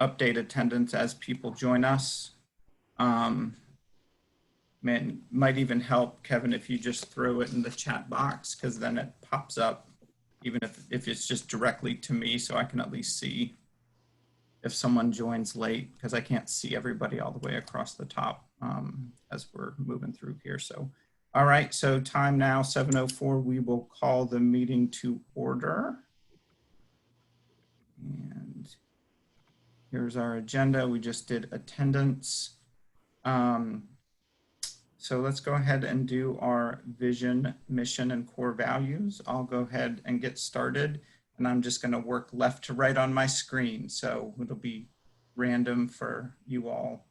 update attendance as people join us. Might even help, Kevin, if you just throw it in the chat box, because then it pops up, even if it's just directly to me, so I can at least see if someone joins late, because I can't see everybody all the way across the top as we're moving through here. So, all right, so time now, 7:04. We will call the meeting to order. And here's our agenda. We just did attendance. So let's go ahead and do our vision, mission, and core values. I'll go ahead and get started, and I'm just going to work left to right on my screen. So it'll be random for you all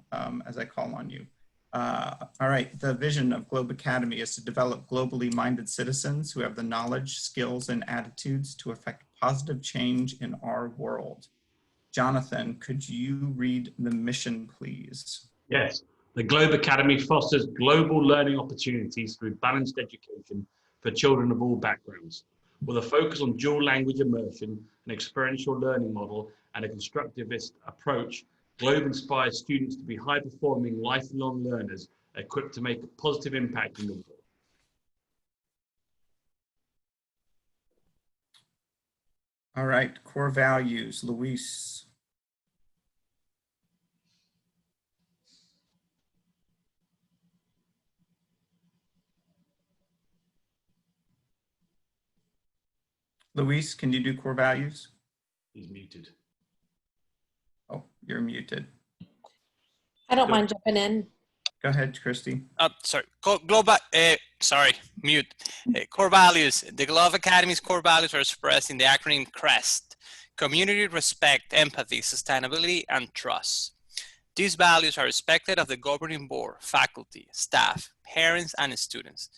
as I call on you. All right, the vision of Globe Academy is to develop globally minded citizens who have the knowledge, skills, and attitudes to affect positive change in our world. Jonathan, could you read the mission, please? Yes. The Globe Academy fosters global learning opportunities through balanced education for children of all backgrounds. With a focus on dual language immersion, an experiential learning model, and a constructivist approach, Globe inspires students to be high-performing, lifelong learners equipped to make a positive impact in the world. All right, core values, Luis. Luis, can you do core values? He's muted. Oh, you're muted. I don't mind jumping in. Go ahead, Christy. Sorry, mute. Core values. The Globe Academy's core values are expressed in the acronym CREST: community, respect, empathy, sustainability, and trust. These values are respected of the governing board, faculty, staff, parents, and students.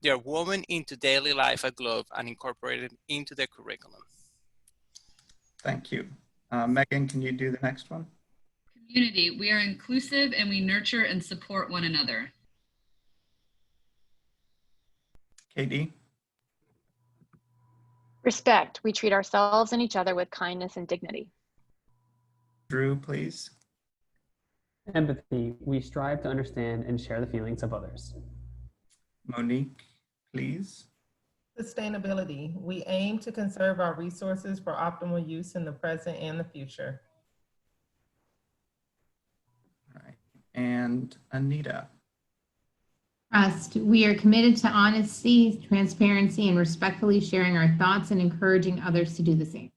They are woven into daily life at Globe and incorporated into the curriculum. Thank you. Megan, can you do the next one? Community. We are inclusive and we nurture and support one another. KD? Respect. We treat ourselves and each other with kindness and dignity. Drew, please. Empathy. We strive to understand and share the feelings of others. Monique, please. Sustainability. We aim to conserve our resources for optimal use in the present and the future. All right. And Anita. Trust. We are committed to honesty, transparency, and respectfully sharing our thoughts and encouraging others to do the same.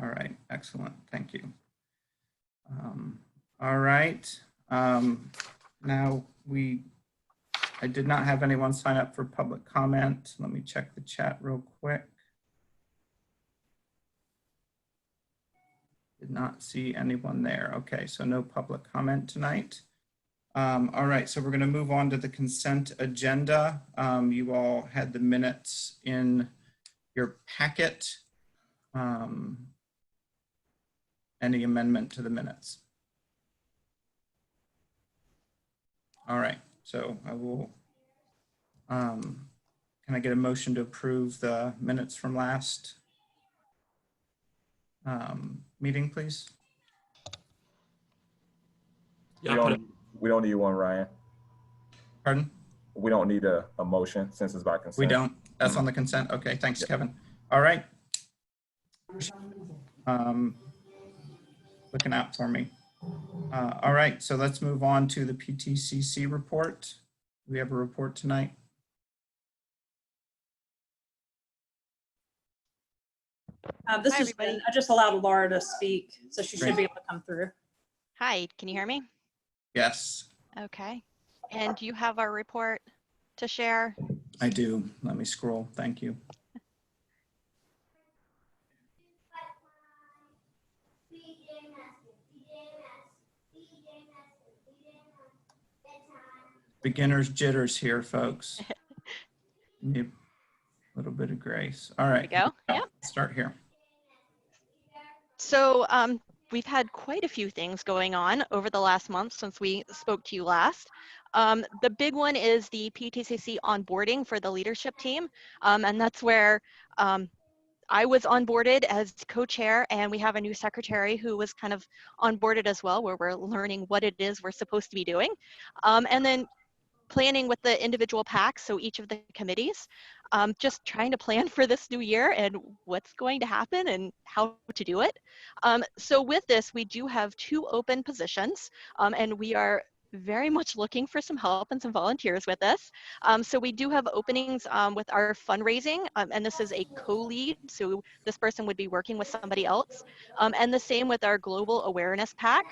All right. Excellent. Thank you. All right. Now I did not have anyone sign up for public comment. Let me check the chat real quick. Did not see anyone there. Okay, so no public comment tonight. All right, so we're going to move on to the consent agenda. You all had the minutes in your packet. Any amendment to the minutes? All right, so I will, can I get a motion to approve the minutes from last meeting, please? Yeah, we don't need one, Ryan. Pardon? We don't need a motion since it's by consent. We don't. That's on the consent. Okay, thanks, Kevin. All right. Looking out for me. All right, so let's move on to the PTCC report. We have a report tonight. This is everybody. I just allowed Laura to speak, so she should be able to come through. Hi, can you hear me? Yes. Okay. And you have our report to share? I do. Let me scroll. Thank you. Beginner's jitters here, folks. Need a little bit of grace. All right. There we go. Yeah. Start here. So we've had quite a few things going on over the last month since we spoke to you last. The big one is the PTCC onboarding for the leadership team. And that's where I was onboarded as co-chair, and we have a new secretary who was kind of onboarded as well, where we're learning what it is we're supposed to be doing. And then planning with the individual packs, so each of the committees, just trying to plan for this new year and what's going to happen and how to do it. So with this, we do have 2 open positions, and we are very much looking for some help and some volunteers with this. So we do have openings with our fundraising, and this is a co-lead, so this person would be working with somebody else. And the same with our global awareness pack.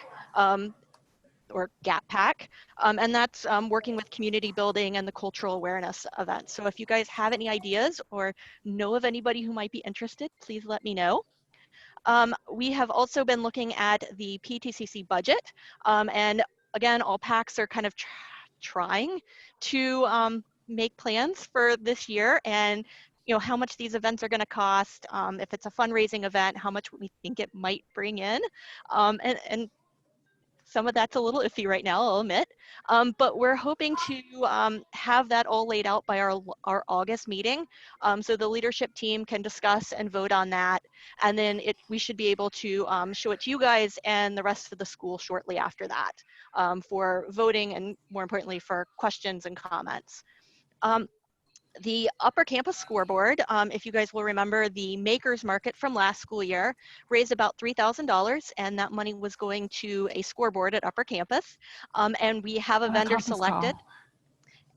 Or GAP Pack, and that's working with community building and the cultural awareness events. So if you guys have any ideas or know of anybody who might be interested, please let me know. We have also been looking at the PTCC budget, and again, all packs are kind of trying to make plans for this year and how much these events are going to cost, if it's a fundraising event, how much we think it might bring in, and some of that's a little iffy right now, I'll admit, but we're hoping to have that all laid out by our August meeting, so the leadership team can discuss and vote on that, and then we should be able to show it to you guys and the rest of the school shortly after that for voting and, more importantly, for questions and comments. The Upper Campus Scoreboard, if you guys will remember, the Makers Market from last school year raised about $3,000, and that money was going to a scoreboard at Upper Campus. And we have a vendor selected.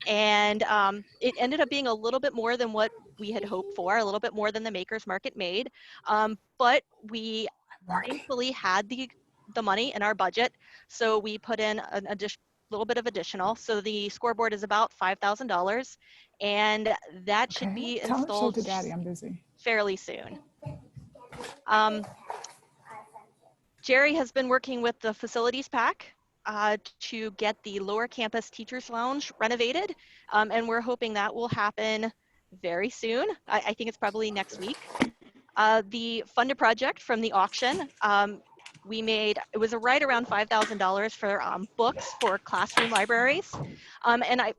And it ended up being a little bit more than what we had hoped for, a little bit more than the Makers Market made. But we thankfully had the money in our budget, so we put in an little bit of additional. So the scoreboard is about $5,000, and that should be installed fairly soon. Jerry has been working with the facilities pack to get the lower campus teachers lounge renovated, and we're hoping that will happen very soon. I think it's probably next week. The funded project from the auction, it was right around $5,000 for books for classroom libraries. And I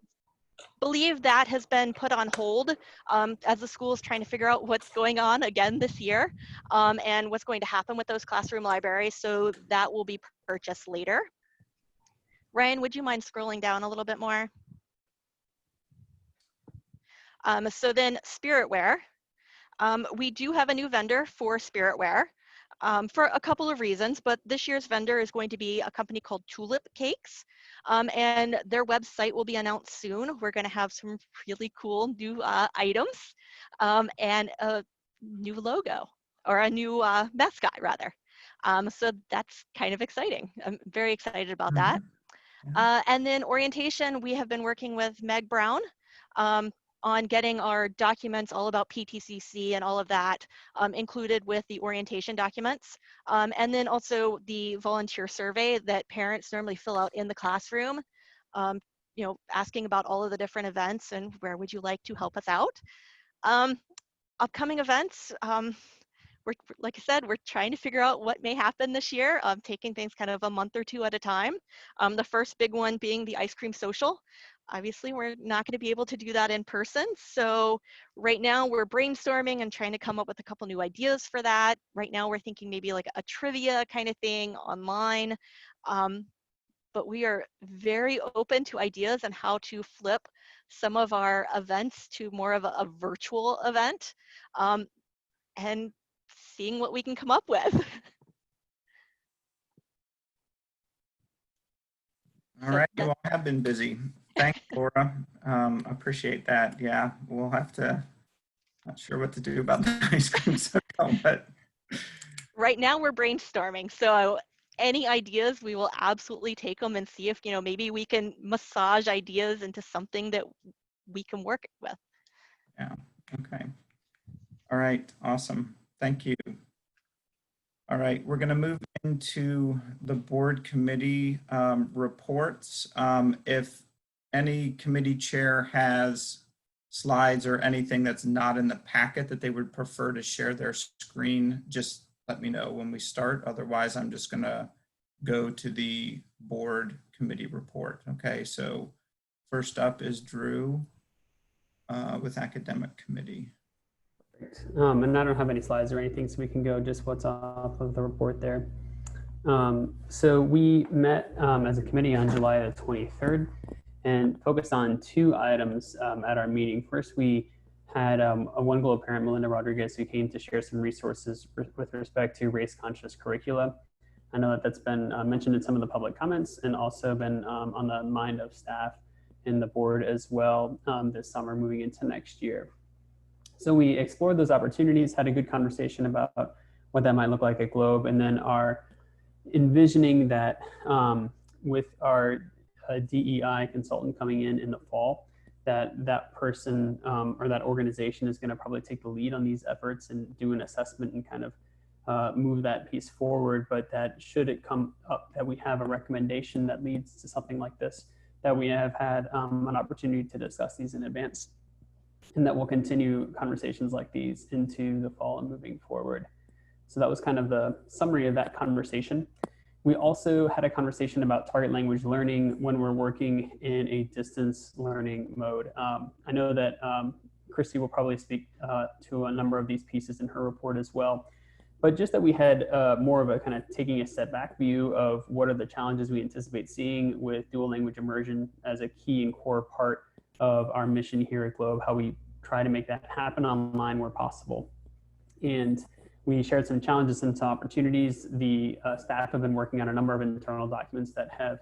believe that has been put on hold as the school is trying to figure out what's going on again this year and what's going to happen with those classroom libraries. So that will be purchased later. Ryan, would you mind scrolling down a little bit more? So then Spiritware. We do have a new vendor for Spiritware. For a couple of reasons, but this year's vendor is going to be a company called Tulip Cakes, and their website will be announced soon. We're going to have some really cool new items and a new logo, or a new mascot rather. So that's kind of exciting. I'm very excited about that. And then orientation, we have been working with Meg Brown on getting our documents all about PTCC and all of that included with the orientation documents. And then also the volunteer survey that parents normally fill out in the classroom, asking about all of the different events and where would you like to help us out. Upcoming events, like I said, we're trying to figure out what may happen this year, taking things kind of a month or 2 at a time. The first big one being the ice cream social. Obviously, we're not going to be able to do that in person. So right now we're brainstorming and trying to come up with a couple new ideas for that. Right now we're thinking maybe like a trivia kind of thing online. But we are very open to ideas on how to flip some of our events to more of a virtual event and seeing what we can come up with. All right, you all have been busy. Thanks, Laura. Appreciate that. Yeah, we'll have to, not sure what to do about the ice cream social, but. Right now we're brainstorming. So any ideas, we will absolutely take them and see if, maybe we can massage ideas into something that we can work with. Yeah, okay. All right, awesome. Thank you. All right, we're going to move into the board committee reports. If any committee chair has slides or anything that's not in the packet that they would prefer to share their screen, just let me know when we start. Otherwise, I'm just going to go to the board committee report. Okay, so first up is Drew with academic committee. And I don't have any slides or anything, so we can go just what's off of the report there. So we met as a committee on July the 23rd and focused on 2 items at our meeting. First, we had a One Globe parent, Melinda Rodriguez, who came to share some resources with respect to race-conscious curricula. I know that that's been mentioned in some of the public comments and also been on the mind of staff and the board as well this summer moving into next year. So we explored those opportunities, had a good conversation about what that might look like at Globe, and then are envisioning that with our DEI consultant coming in the fall, that person or that organization is going to probably take the lead on these efforts and do an assessment and kind of move that piece forward. But that should it come up that we have a recommendation that leads to something like this, that we have had an opportunity to discuss these in advance, and that we'll continue conversations like these into the fall and moving forward. So that was kind of the summary of that conversation. We also had a conversation about target language learning when we're working in a distance learning mode. I know that Christy will probably speak to a number of these pieces in her report as well, but just that we had more of a kind of taking a step back view of what are the challenges we anticipate seeing with dual language immersion as a key and core part of our mission here at Globe, how we try to make that happen online where possible. And we shared some challenges and some opportunities. The staff have been working on a number of internal documents that have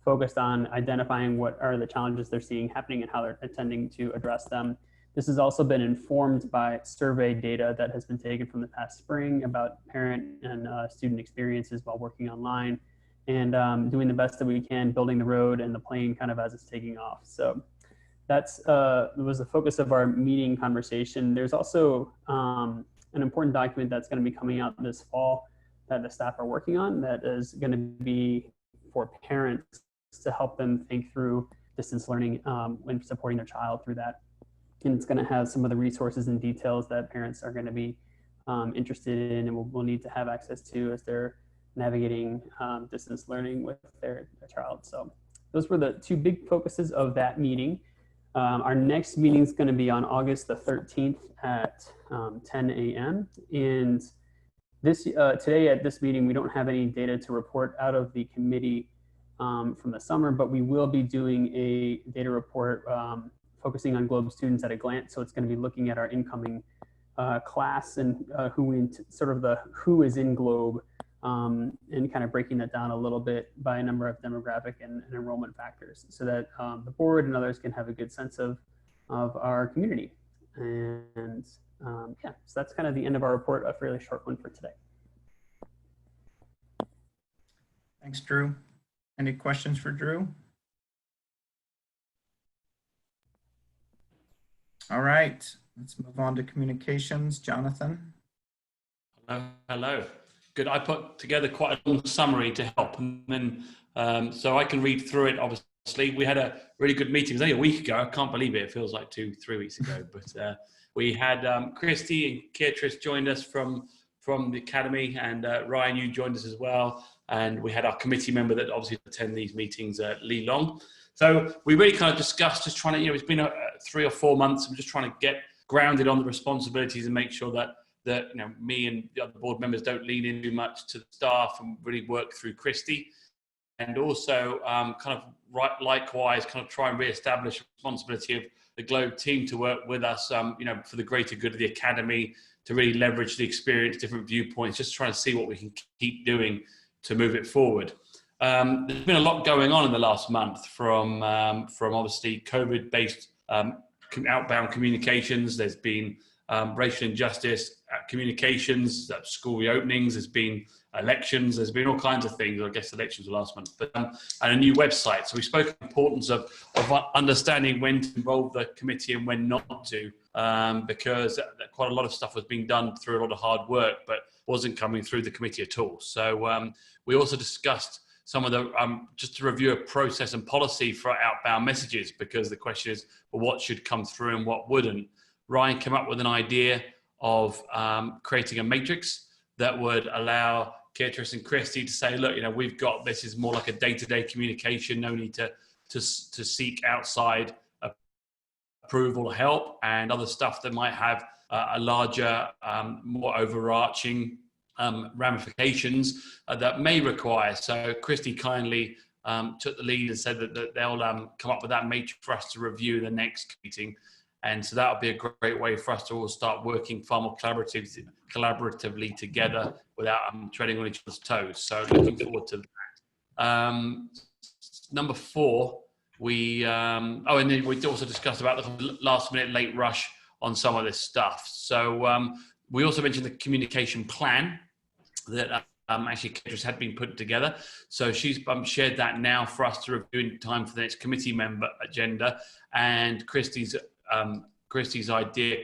focused on identifying what are the challenges they're seeing happening and how they're intending to address them. This has also been informed by survey data that has been taken from the past spring about parent and student experiences while working online, and doing the best that we can, building the road and the plane kind of as it's taking off. So that's was the focus of our meeting conversation. There's also an important document that's going to be coming out this fall that the staff are working on that is going to be for parents to help them think through distance learning when supporting their child through that. And it's going to have some of the resources and details that parents are going to be interested in and will need to have access to as they're navigating distance learning with their child. So those were the 2 big focuses of that meeting. Our next meeting is going to be on August the 13th at 10 a.m. And this today at this meeting, we don't have any data to report out of the committee from the summer, but we will be doing a data report focusing on Globe students at a glance. So it's going to be looking at our incoming class and who is in Globe, and kind of breaking that down a little bit by a number of demographic and enrollment factors, so that the board and others can have a good sense of our community. And yeah, so that's kind of the end of our report, a fairly short one for today. Thanks, Drew. Any questions for Drew? All right, let's move on to communications. Jonathan. Hello. Good. I put together quite a long summary to help, and then so I can read through it. Obviously, we had a really good meeting. It was only a week ago. I can't believe it. It feels like 2-3 weeks ago. But we had Christy and Beatrice joined us from the academy, and Ryan, you joined us as well. And we had our committee member that obviously attend these meetings, Lee Long. So we really kind of discussed just trying to, it's been 3 or 4 months. I'm just trying to get grounded on the responsibilities and make sure that me and the other board members don't lean in too much to the staff and really work through Christy. And also likewise kind of try and reestablish the responsibility of the Globe team to work with us, for the greater good of the academy, to really leverage the experience, different viewpoints, just trying to see what we can keep doing to move it forward. There's been a lot going on in the last month from obviously COVID-based outbound communications. There's been racial injustice communications, school reopenings, there's been elections, there's been all kinds of things. I guess elections were last month, but and a new website. So we spoke about the importance of understanding when to involve the committee and when not to, because quite a lot of stuff was being done through a lot of hard work, but wasn't coming through the committee at all. So we also discussed some of the, just to review a process and policy for outbound messages, because the question is, well, what should come through and what wouldn't? Ryan came up with an idea of creating a matrix that would allow Beatrice and Christy to say, look, we've got, this is more like a day-to-day communication, no need to seek outside approval or help, and other stuff that might have a larger, more overarching ramifications that may require. So Christy kindly took the lead and said that they'll come up with that matrix for us to review in the next meeting. And so that would be a great way for us to all start working far more collaboratively together without treading on each other's toes. So looking forward to that. Number 4, and then we also discussed about the last minute late rush on some of this stuff. So we also mentioned the communication plan that actually Catrice had been put together. So she's shared that now for us to review in time for the next committee member agenda. And Christy's idea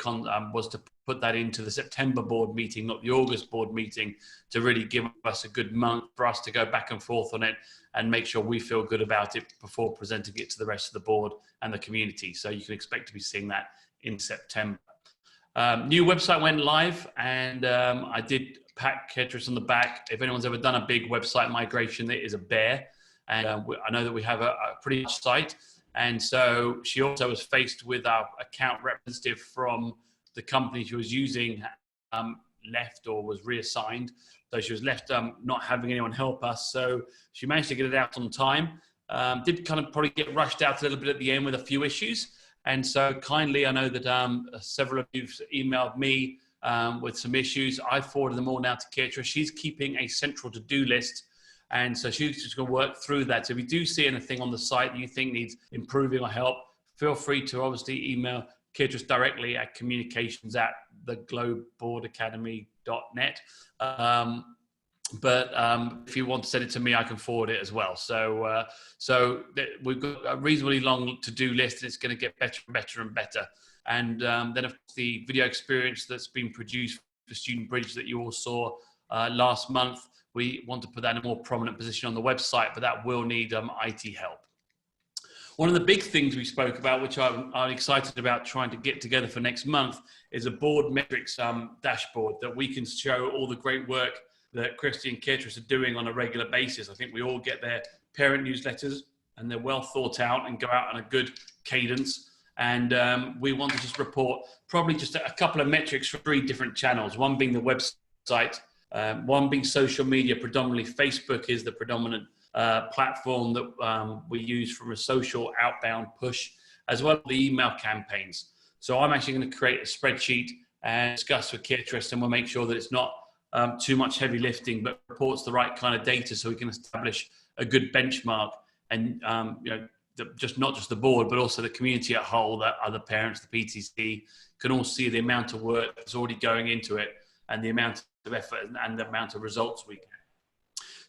was to put that into the September board meeting, not the August board meeting, to really give us a good month for us to go back and forth on it and make sure we feel good about it before presenting it to the rest of the board and the community. So you can expect to be seeing that in September. New website went live, and I did pat Catrice on the back. If anyone's ever done a big website migration, it is a bear. And I know that we have a pretty large site. And so she also was faced with our account representative from the company she was using left or was reassigned. So she was left not having anyone help us. So she managed to get it out on time. Did kind of probably get rushed out a little bit at the end with a few issues. And so kindly, I know that several of you've emailed me with some issues. I forwarded them all now to Catrice. She's keeping a central to-do list. And so she's just going to work through that. So if you do see anything on the site that you think needs improving or help, feel free to obviously email Catrice directly at communications@theglobeboardacademy.net. But if you want to send it to me, I can forward it as well. So we've got a reasonably long to-do list, and it's going to get better and better and better. And then of course, the video experience that's been produced for Student Bridge that you all saw last month, we want to put that in a more prominent position on the website, but that will need IT help. One of the big things we spoke about, which I'm excited about trying to get together for next month, is a board metrics dashboard that we can show all the great work that Christy and Catrice are doing on a regular basis. I think we all get their parent newsletters, and they're well thought out and go out on a good cadence. And we want to just report probably just a couple of metrics for 3 different channels, one being the website, one being social media. Predominantly Facebook is the predominant platform that we use from a social outbound push, as well as the email campaigns. So I'm actually going to create a spreadsheet and discuss with Catrice, and we'll make sure that it's not too much heavy lifting, but reports the right kind of data so we can establish a good benchmark. And not just the board, but also the community at whole, that other parents, the PTC, can all see the amount of work that's already going into it and the amount of effort and the amount of results we get.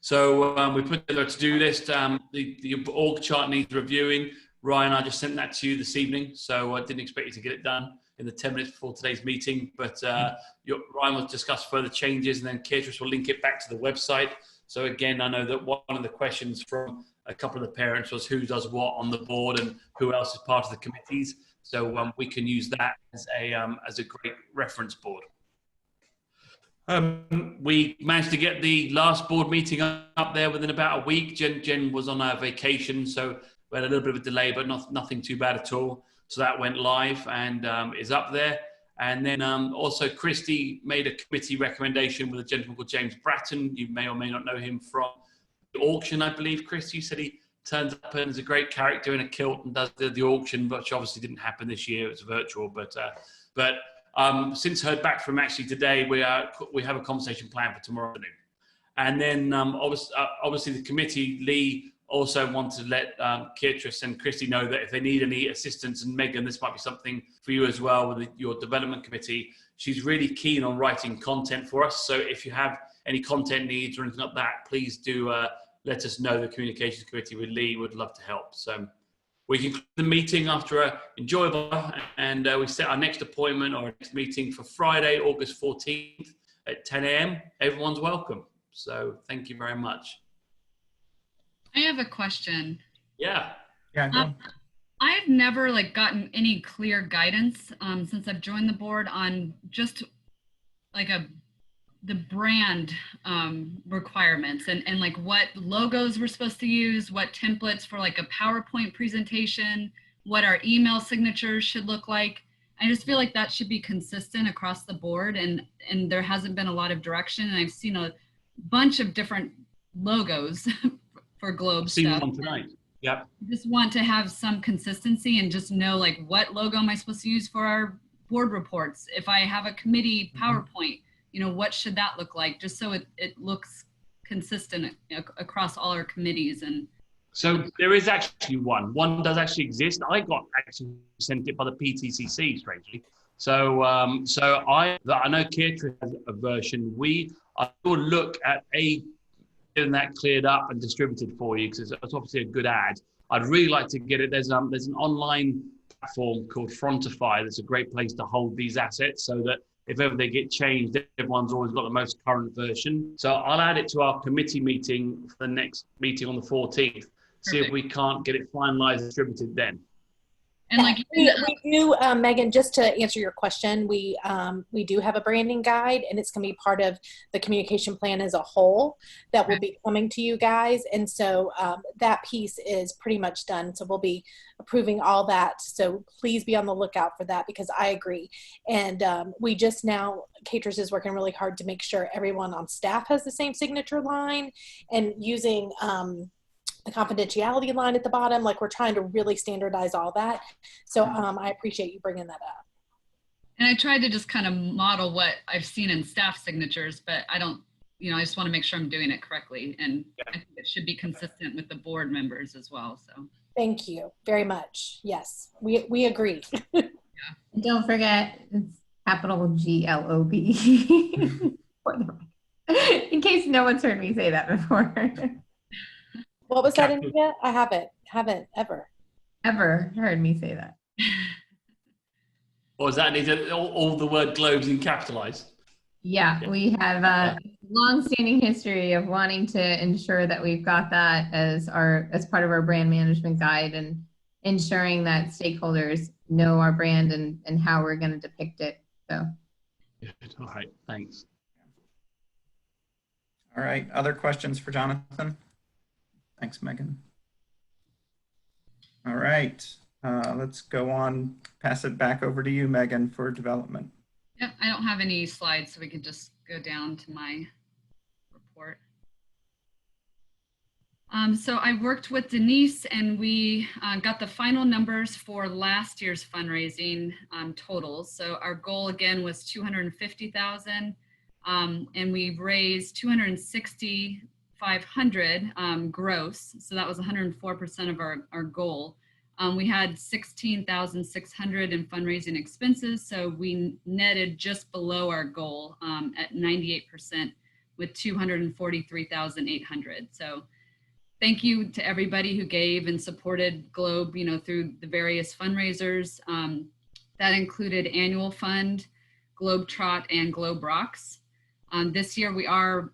So we put together a to-do list. The org chart needs reviewing. Ryan, I just sent that to you this evening, so I didn't expect you to get it done in the 10 minutes before today's meeting, but Ryan will discuss further changes, and then Catrice will link it back to the website. So again, I know that one of the questions from a couple of the parents was who does what on the board and who else is part of the committees. So we can use that as a great reference board. We managed to get the last board meeting up there within about a week. Jen was on her vacation, so we had a little bit of a delay, but nothing too bad at all. So that went live and is up there. And then also Christy made a committee recommendation with a gentleman called James Bratton. You may or may not know him from the auction, I believe. Chris, you said he turns up and is a great character in a kilt and does the auction, which obviously didn't happen this year. It was virtual, but since heard back from actually today, we have a conversation planned for tomorrow afternoon. And then obviously the committee, Lee, also want to let Catrice and Christy know that if they need any assistance, and Megan, this might be something for you as well with your development committee, she's really keen on writing content for us. So if you have any content needs or anything like that, please do let us know. The communications committee with Lee would love to help. So we conclude the meeting after an enjoyable, and we set our next appointment or next meeting for Friday, August 14th at 10 a.m. Everyone's welcome. So thank you very much. I have a question. Yeah, go. I've never gotten any clear guidance since I've joined the board on just the brand requirements and what logos we're supposed to use, what templates for a PowerPoint presentation, what our email signatures should look like. I just feel like that should be consistent across the board, and there hasn't been a lot of direction, and I've seen a bunch of different logos for Globe I've seen stuff. one tonight. Yep. I just want to have some consistency and just know like what logo am I supposed to use for our board reports? If I have a committee PowerPoint, you know, what should that look like? Just so it looks consistent across all our committees. And so there is actually one. One does actually exist. I got actually sent it by the PTCC, strangely. So I know Ketra has a version. I will look at getting that cleared up and distributed for you, because it's obviously a good ad. I'd really like to get it. There's an online platform called Frontify that's a great place to hold these assets, so that if ever they get changed, everyone's always got the most current version. So I'll add it to our committee meeting for the next meeting on the 14th. See if we can't get it finalized and distributed then. And like we do, Megan, just to answer your question, we do have a branding guide, and it's going to be part of the communication plan as a whole that will be coming to you guys. And so that piece is pretty much done. So we'll be approving all that. So please be on the lookout for that, because I agree. And we just now, Caterers is working really hard to make sure everyone on staff has the same signature line, and using the confidentiality line at the bottom. Like, we're trying to really standardize all that. So I appreciate you bringing that up. And I tried to just kind of model what I've seen in staff signatures, but I don't, you know, I just want to make sure I'm doing it correctly. And I think it should be consistent with the board members as well. So thank you very much. Yes, we agree. And don't forget, it's capital GLOB. In case no one's heard me say that before. What was that, Anita? I haven't ever heard me say that. Or is that Anita, all the word globes in capitalized? Yeah, we have a long-standing history of wanting to ensure that we've got that as part of our brand management guide, and ensuring that stakeholders know our brand and how we're going to depict it. So. All right, thanks. All right, other questions for Jonathan? Thanks, Megan. All right, let's go on, pass it back over to you, Megan, for development. Yep, I don't have any slides, so we can just go down to my report. So I worked with Denise, and we got the final numbers for last year's fundraising totals. So our goal again was 250,000, and we've raised 260,500 gross. So that was 104% of our goal. We had 16,600 in fundraising expenses, so we netted just below our goal at 98% with 243,800. So thank you to everybody who gave and supported Globe, you know, through the various fundraisers. That included Annual Fund, Globe Trot, and Globe Rocks. This year we are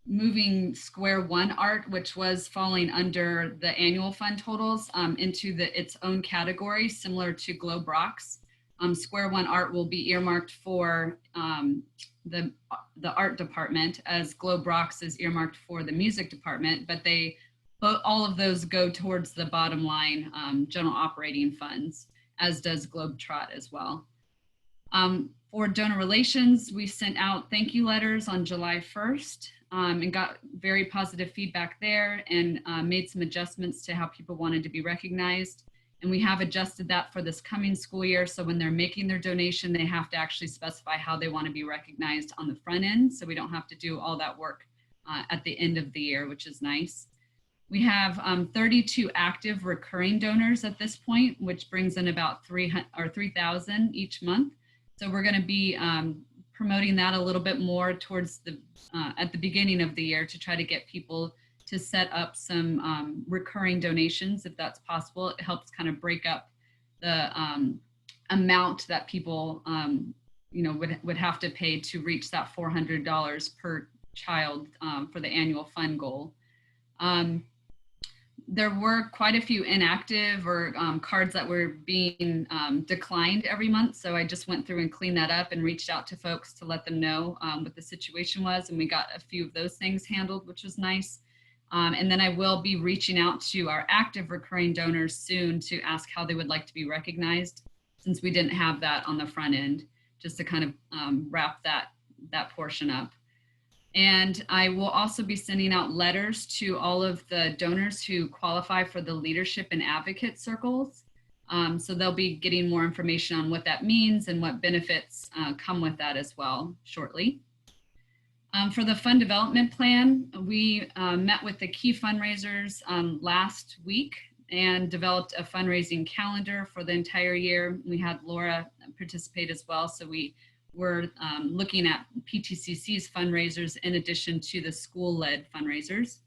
moving Square One Art, which was falling under the Annual Fund totals, into its own category, similar to Globe Rocks. Square One Art will be earmarked for the art department, as Globe Rocks is earmarked for the music department, but all of those go towards the bottom line general operating funds, as does Globe Trot as well. For donor relations, we sent out thank you letters on July 1st and got very positive feedback there, and made some adjustments to how people wanted to be recognized. And we have adjusted that for this coming school year. So when they're making their donation, they have to actually specify how they want to be recognized on the front end. So we don't have to do all that work at the end of the year, which is nice. We have 32 active recurring donors at this point, which brings in about 3,000 each month. So we're going to be promoting that a little bit more towards at the beginning of the year, to try to get people to set up some recurring donations, if that's possible. It helps kind of break up the amount that people you know, would have to pay to reach that $400 per child for the annual fund goal. There were quite a few inactive or cards that were being declined every month. So I just went through and cleaned that up and reached out to folks to let them know what the situation was. And we got a few of those things handled, which was nice. And then I will be reaching out to our active recurring donors soon to ask how they would like to be recognized. since we didn't have that on the front end, just to kind of wrap that portion up. And I will also be sending out letters to all of the donors who qualify for the leadership and advocate circles. So they'll be getting more information on what that means and what benefits come with that as well shortly. For the fund development plan, we met with the key fundraisers last week and developed a fundraising calendar for the entire year. We had Laura participate as well. So we were looking at PTCC's fundraisers in addition to the school-led fundraisers.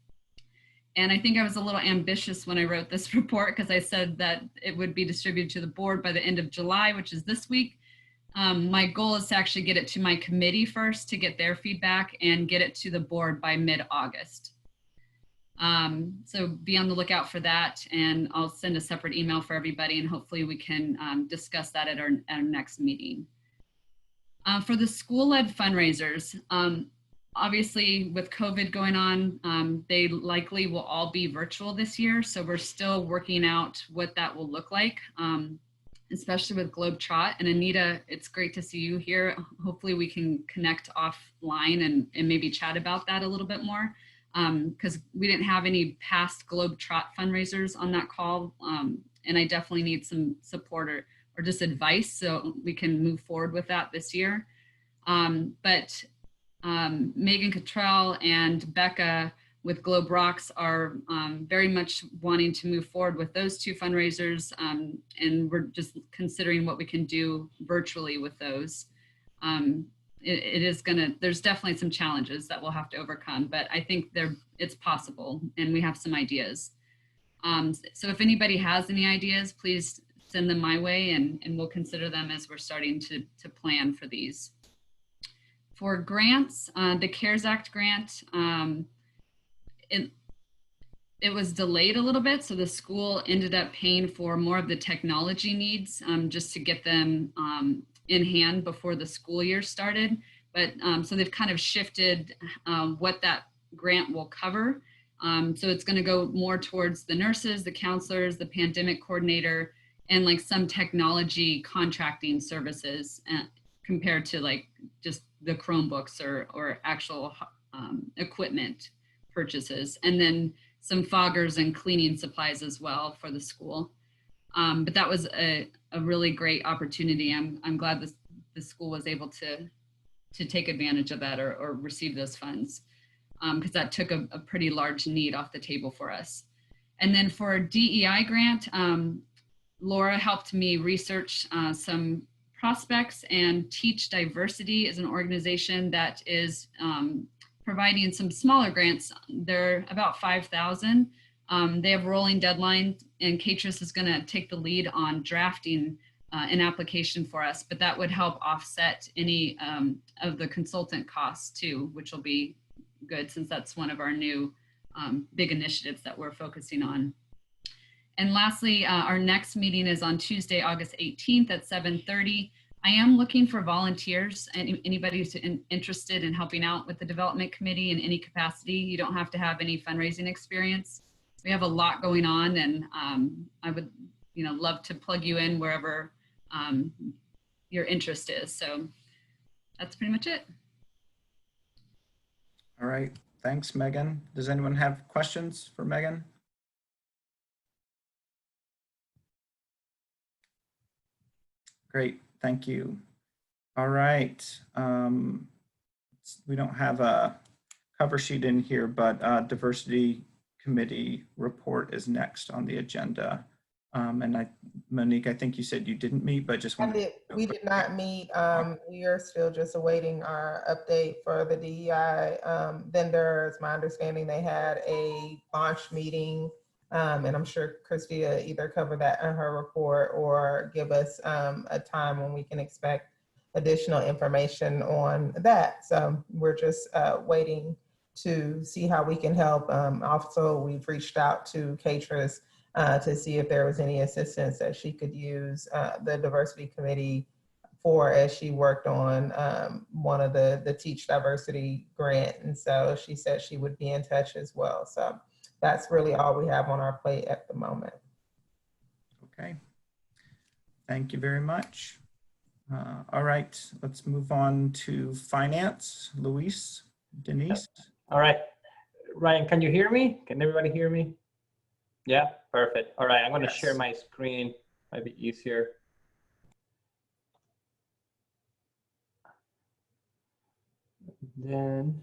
And I think I was a little ambitious when I wrote this report because I said that it would be distributed to the board by the end of July, which is this week. My goal is to actually get it to my committee first to get their feedback and get it to the board by mid-August. So be on the lookout for that, and I'll send a separate email for everybody, and hopefully we can discuss that at our next meeting. For the school-led fundraisers, obviously with COVID going on, they likely will all be virtual this year. So we're still working out what that will look like, especially with Globetrot. And Anita, it's great to see you here. Hopefully we can connect offline and maybe chat about that a little bit more, because we didn't have any past Globetrot fundraisers on that call. And I definitely need some support or just advice so we can move forward with that this year. Megan Cottrell and Becca with Globe Rocks are very much wanting to move forward with those two fundraisers, and we're just considering what we can do virtually with those. There's definitely some challenges that we'll have to overcome, but I think it's possible, and we have some ideas. So if anybody has any ideas, please send them my way, and we'll consider them as we're starting to plan for these. For grants, the CARES Act grant, it was delayed a little bit, so the school ended up paying for more of the technology needs just to get them in hand before the school year started. But so they've kind of shifted what that grant will cover. So it's going to go more towards the nurses, the counselors, the pandemic coordinator, and like some technology contracting services compared to like just the Chromebooks or actual equipment purchases, and then some foggers and cleaning supplies as well for the school. But that was a really great opportunity. I'm glad the school was able to take advantage of that or receive those funds, because that took a pretty large need off the table for us. And then for a DEI grant, Laura helped me research some prospects, and Teach Diversity is an organization that is providing some smaller grants. They're about 5,000. They have rolling deadline, and Catris is going to take the lead on drafting an application for us, but that would help offset any of the consultant costs too, which will be good since that's one of our new big initiatives that we're focusing on. And lastly, our next meeting is on Tuesday, August 18th at 7:30. I am looking for volunteers and anybody who's interested in helping out with the development committee in any capacity. You don't have to have any fundraising experience. We have a lot going on, and I would love to plug you in wherever your interest is. So that's pretty much it. All right, thanks, Megan. Does anyone have questions for Megan? Great, thank you. All right, we don't have a cover sheet in here, but diversity committee report is next on the agenda. And Monique, I think you said you didn't meet, but just wanted we did not meet. We are still just awaiting our update for the DEI vendors. My understanding, they had a launch meeting, and I'm sure Christia either covered that in her report or give us a time when we can expect additional information on that. So we're just waiting to see how we can help. Also, we've reached out to Catris to see if there was any assistance that she could use the diversity committee for as she worked on one of the Teach Diversity grant. And so she said she would be in touch as well. So that's really all we have on our plate at the moment. Okay. Thank you very much. All right, let's move on to finance. Luis, Denise. All right. Ryan, can you hear me? Can everybody hear me? Yeah, perfect. All right, I'm going to share my screen. Might be easier. Then.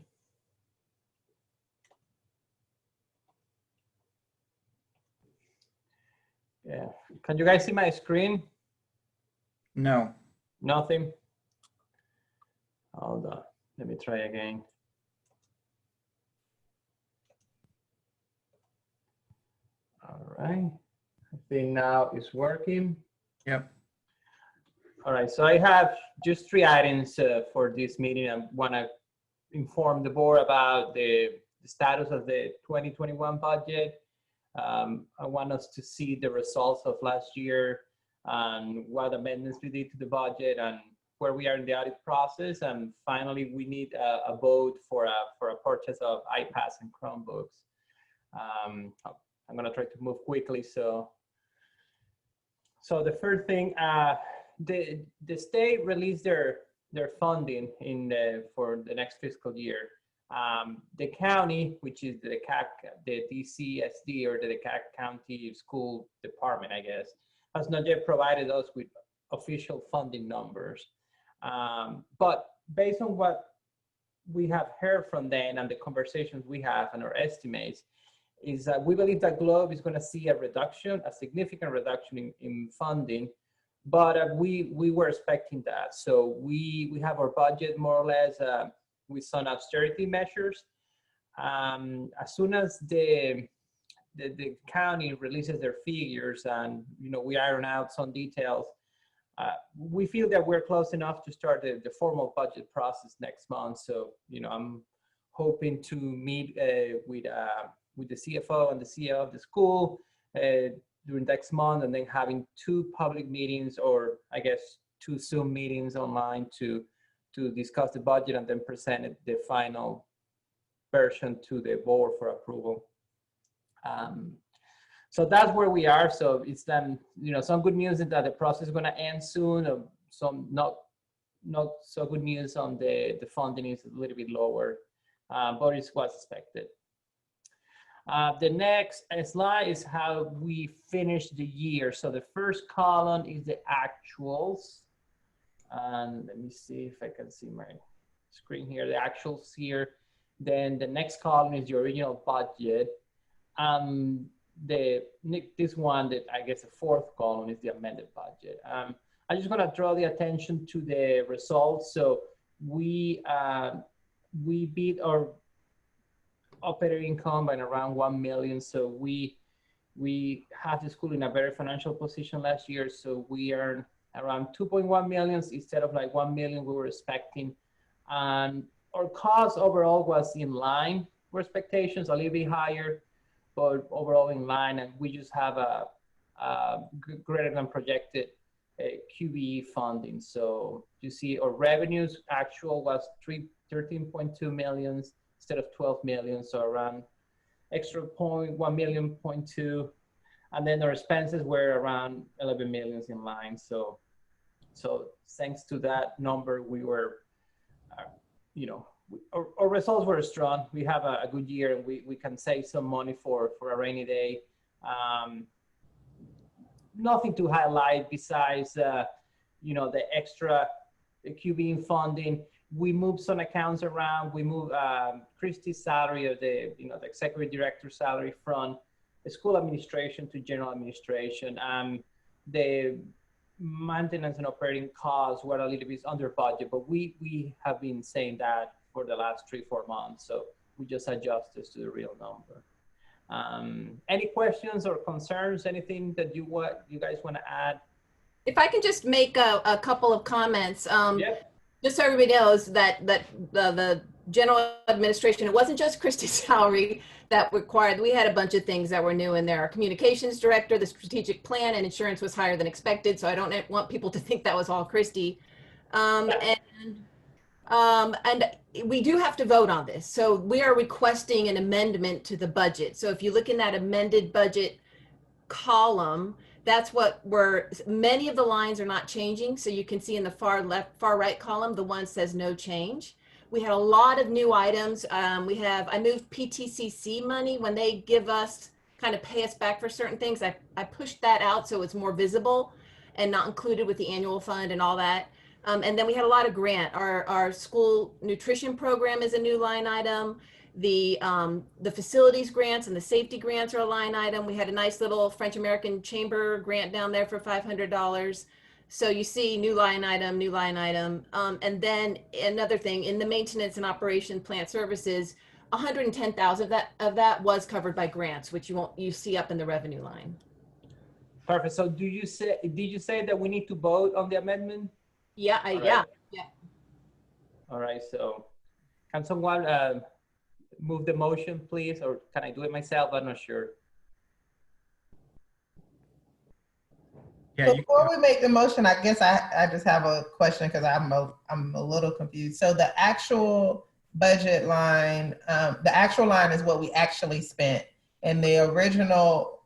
Yeah, can you guys see my screen? No. Nothing? Hold on, let me try again. All right, I think now it's working. Yep. All right, so I have just 3 items for this meeting. I want to inform the board about the status of the 2021 budget. I want us to see the results of last year and what amendments we did to the budget and where we are in the audit process. And finally, we need a vote for a purchase of iPads and Chromebooks. I'm going to try to move quickly. So the first thing, the state released their funding for the next fiscal year. The county, which is the DCSD, or the DeKalb County School Department, I guess, has not yet provided us with official funding numbers. But based on what we have heard from them and the conversations we have and our estimates, is that we believe that Globe is going to see a significant reduction in funding, but we were expecting that. So we have our budget more or less with some austerity measures. As soon as the county releases their figures and we iron out some details, we feel that we're close enough to start the formal budget process next month. So I'm hoping to meet with the CFO and the CEO of the school during next month, and then having 2 public meetings, or I guess 2 Zoom meetings online to discuss the budget and then present the final version to the board for approval. So that's where we are. So it's then, some good news is that the process is going to end soon. Some not so good news on the funding is a little bit lower, but it's what's expected. The next slide is how we finished the year. So the first column is the actuals. And let me see if I can see my screen here, the actuals here. Then the next column is the original budget. This one, that I guess the 4th column, is the amended budget. I just want to draw the attention to the results. So we beat our operating income by around 1 million. So we had the school in a better financial position last year. So we earned around 2.1 million instead of like 1 million we were expecting. And our cost overall was in line with expectations, a little bit higher, but overall in line. And we just have a greater than projected QBE funding. So you see our revenues actual was 13.2 million instead of 12 million. So around extra 1 million, 0.2. And then our expenses were around 11 million in line. So thanks to that number, we were, our results were strong. We have a good year, and we can save some money for a rainy day. Nothing to highlight besides, the extra QBE funding. We moved some accounts around. We moved Christy's salary, or the executive director salary, from the school administration to general administration. The maintenance and operating costs were a little bit under budget, but we have been saying that for the last 3-4 months. So we just adjust this to the real number. Any questions or concerns? Anything that you guys want to add? If I can just make a couple of comments. Just so everybody knows that the general administration, it wasn't just Christy's salary that required. We had a bunch of things that were new in there. Our communications director, the strategic plan, and insurance was higher than expected. So I don't want people to think that was all Christy. And we do have to vote on this. So we are requesting an amendment to the budget. So if you look in that amended budget column, that's many of the lines are not changing. So you can see in the far right column, the one says no change. We had a lot of new items. I moved PTCC money when they give us, kind of pay us back for certain things. I pushed that out so it's more visible and not included with the annual fund and all that. And then we had a lot of grant. Our school nutrition program is a new line item. The facilities grants and the safety grants are a line item. We had a nice little French American Chamber grant down there for $500. So you see new line item, new line item. And then another thing, in the maintenance and operation plant services, 110,000 of that was covered by grants, which you see up in the revenue line. Perfect. So did you say that we need to vote on the amendment? Yeah, yeah. All right, so can someone move the motion, please? Or can I do it myself? I'm not sure. Yeah, before we make the motion, I guess I just have a question because I'm a little confused. So the actual budget line, is what we actually spent, and the original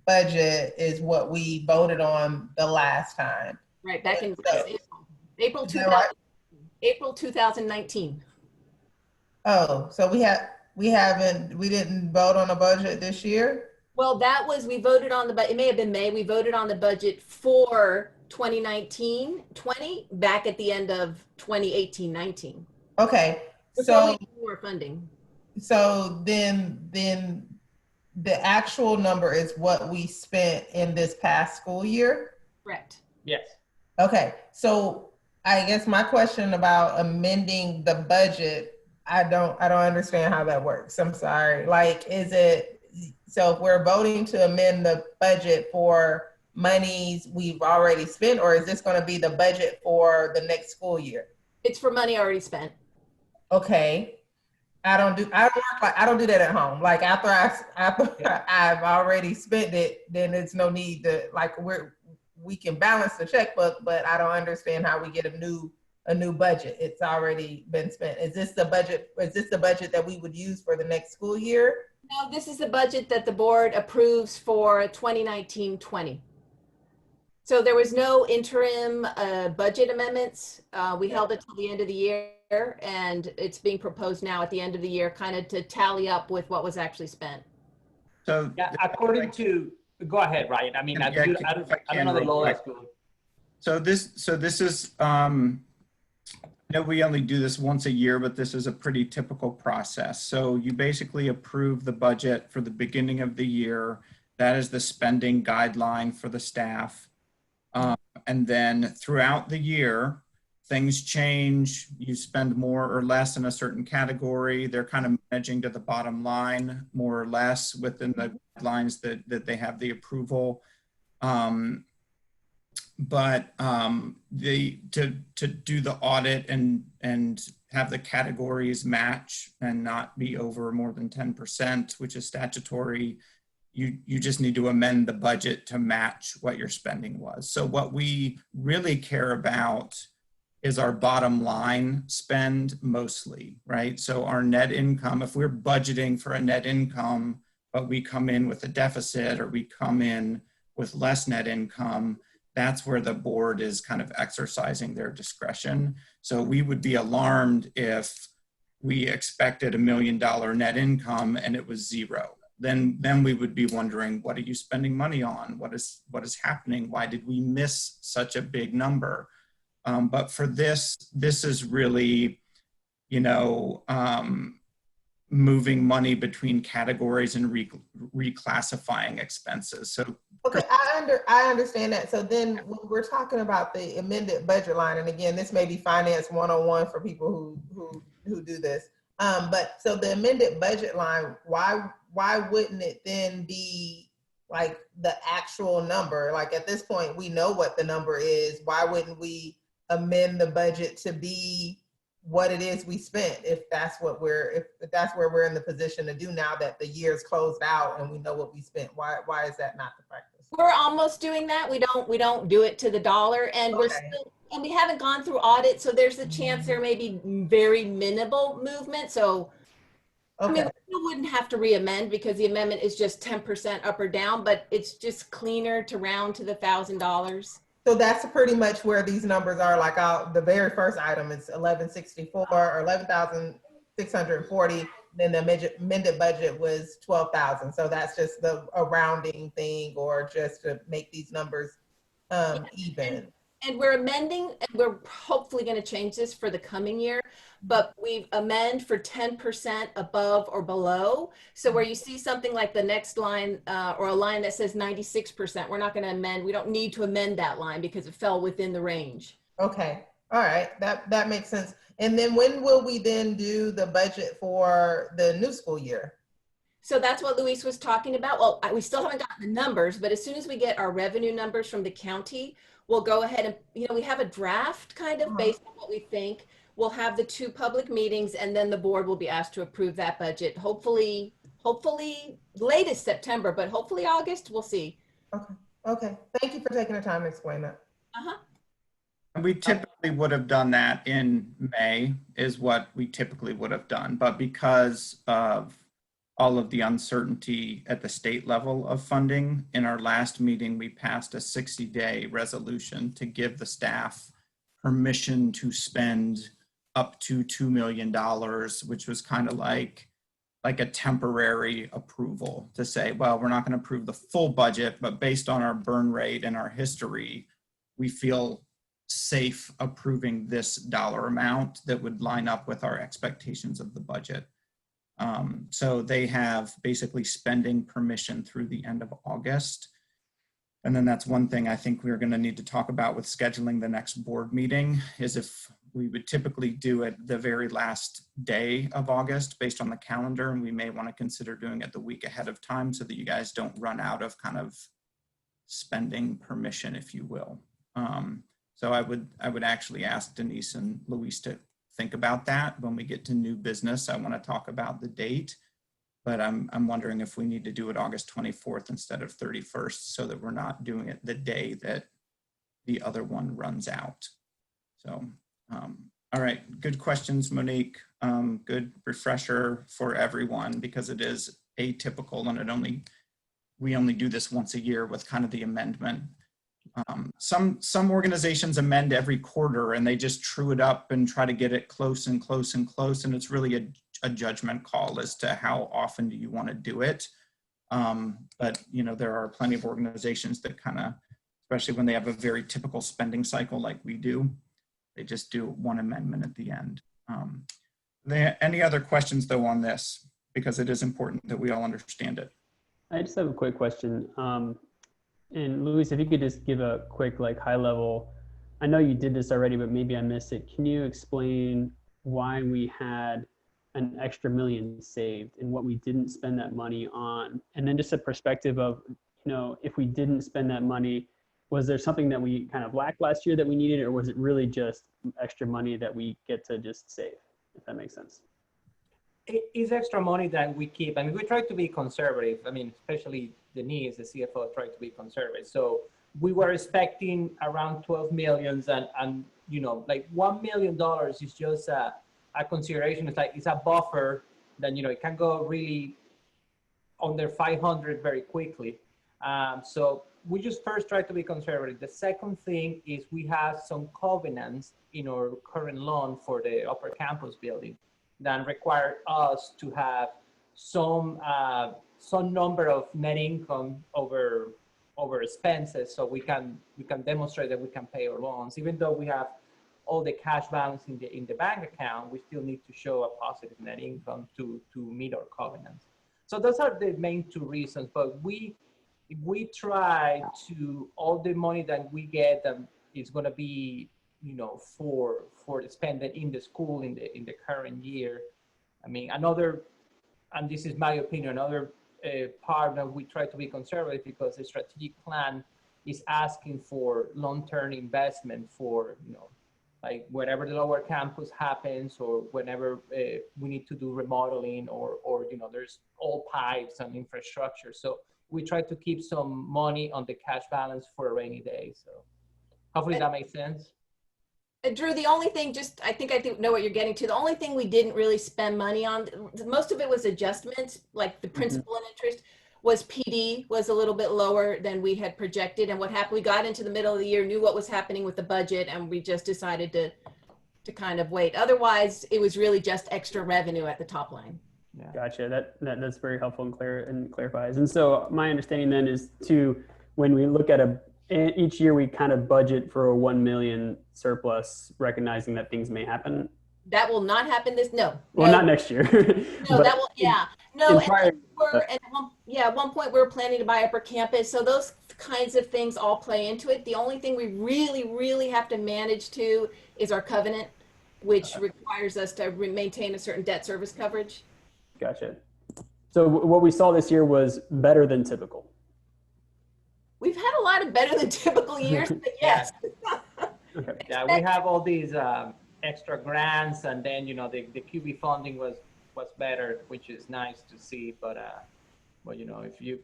budget is what we voted on the last time. Right, back in April 2019. Oh, so we didn't vote on a budget this year? Well, we voted on it may have been May, we voted on the budget for 2019-20 back at the end of 2018-19. Okay, so more funding. So then the actual number is what we spent in this past school year? Correct. Yes. Okay, so I guess my question about amending the budget, I don't understand how that works. I'm sorry. Like, so if we're voting to amend the budget for monies we've already spent, or is this going to be the budget for the next school year? It's for money already spent. Okay. I don't do that at home. Like after I've already spent it, then it's no need to, like, we can balance the checkbook, but I don't understand how we get a new budget. It's already been spent. Is this the budget that we would use for the next school year? No, this is the budget that the board approves for 2019-20. So there was no interim budget amendments. We held it till the end of the year, and it's being proposed now at the end of the year, kind of to tally up with what was actually spent. So yeah, according to, go ahead, Ryan. I mean, I don't know the law at school. So this is, I know we only do this once a year, but this is a pretty typical process. So you basically approve the budget for the beginning of the year. That is the spending guideline for the staff. And then throughout the year, things change. You spend more or less in a certain category. They're kind of managing to the bottom line, more or less, within the guidelines that they have the approval. But to do the audit and have the categories match and not be over more than 10%, which is statutory, you just need to amend the budget to match what your spending was. So what we really care about is our bottom line spend mostly, right? So our net income, if we're budgeting for a net income, but we come in with a deficit or we come in with less net income, that's where the board is kind of exercising their discretion. So we would be alarmed if we expected $1 million net income and it was zero. Then we would be wondering, what are you spending money on? What is happening? Why did we miss such a big number? But for this is really, moving money between categories and reclassifying expenses. So okay, I understand that. So then when we're talking about the amended budget line, and again, this may be finance 101 for people who do this. But so the amended budget line, why wouldn't it then be like the actual number? Like at this point, we know what the number is. Why wouldn't we amend the budget to be what it is we spent, if that's where we're in the position to do now that the year's closed out and we know what we spent? Why is that not the practice? We're almost doing that. We don't do it to the dollar, and we're still, and we haven't gone through audit, so there's a chance there may be very minimal movement. So I mean, we're still wouldn't have to re-amend because the amendment is just 10% up or down, but it's just cleaner to round to the $1,000. So that's pretty much where these numbers are. Like the very first item is 1164 or 11,640. Then the amended budget was 12,000. So that's just a rounding thing, or just to make these numbers even. And we're amending, and we're hopefully going to change this for the coming year, but we amend for 10% above or below. So where you see something like the next line or a line that says 96%, we're not going to amend. We don't need to amend that line because it fell within the range. Okay. All right. That makes sense. And then when will we then do the budget for the new school year? So that's what Luis was talking about. Well, we still haven't gotten the numbers, but as soon as we get our revenue numbers from the county, we'll go ahead and, we have a draft kind of based on what we think. We'll have the 2 public meetings, and then the board will be asked to approve that budget. Hopefully latest September, but hopefully August, we'll see. Okay. Thank you for taking the time to explain that. We typically would have done that in May, is what we typically would have done. But because of all of the uncertainty at the state level of funding, in our last meeting, we passed a 60-day resolution to give the staff permission to spend up to $2 million, which was kind of like a temporary approval to say, well, we're not going to approve the full budget, but based on our burn rate and our history, we feel safe approving this dollar amount that would line up with our expectations of the budget. So they have basically spending permission through the end of August. And then that's one thing I think we're going to need to talk about with scheduling the next board meeting, is if we would typically do it the very last day of August based on the calendar, and we may want to consider doing it the week ahead of time so that you guys don't run out of kind of spending permission, if you will. So I would actually ask Denise and Luis to think about that when we get to new business. I want to talk about the date, but I'm wondering if we need to do it August 24th instead of 31st, so that we're not doing it the day that the other one runs out. So, all right, good questions, Monique. Good refresher for everyone, because it is atypical, and we only do this once a year with kind of the amendment. Some organizations amend every quarter, and they just true it up and try to get it close and close and close. And it's really a judgment call as to how often do you want to do it. But there are plenty of organizations that kind of, especially when they have a very typical spending cycle like we do, they just do one amendment at the end. Any other questions though on this? Because it is important that we all understand it. I just have a quick question. And Luis, if you could just give a quick, high level, I know you did this already, but maybe I missed it. Can you explain why we had an extra $1 million saved and what we didn't spend that money on? And then just a perspective of, if we didn't spend that money, was there something that we kind of lacked last year that we needed, or was it really just extra money that we get to just save, if that makes sense? It is extra money that we keep. I mean, we try to be conservative. I mean, especially Denise, the CFO, tried to be conservative. So we were expecting around 12 millions, and $1 million is just a consideration. It's a buffer. Then it can go really under 500 very quickly. So we just first try to be conservative. The second thing is we have some covenants in our current loan for the upper campus building that require us to have some number of net income over expenses, so we can demonstrate that we can pay our loans. Even though we have all the cash balance in the bank account, we still need to show a positive net income to meet our covenants. So those are the main 2 reasons. But we try to, all the money that we get is going to be for spending in the school in the current year. I mean, and this is my opinion, another part that we try to be conservative, because the strategic plan is asking for long-term investment for, whenever the lower campus happens, or whenever we need to do remodeling, or there's all pipes and infrastructure. So we try to keep some money on the cash balance for a rainy day. So hopefully that makes sense. Drew, the only thing, I think know what you're getting to. The only thing we didn't really spend money on, most of it was adjustments, like the principal and interest, was PD was a little bit lower than we had projected. And what happened, we got into the middle of the year, knew what was happening with the budget, and we just decided to kind of wait. Otherwise, it was really just extra revenue at the top line. Yeah. Gotcha. That's very helpful and clear and clarifies. And so my understanding then is when we look at each year we kind of budget for a 1 million surplus, recognizing that things may happen. That will not happen Well, not next year. No, that will, yeah. No, at one point we were planning to buy Upper Campus. So those kinds of things all play into it. The only thing we really, really have to manage to is our covenant, which requires us to maintain a certain debt service coverage. Gotcha. So what we saw this year was better than typical. We've had a lot of better than typical years, but yes. Okay. Yeah, we have all these extra grants, and then the QB funding was better, which is nice to see. But if you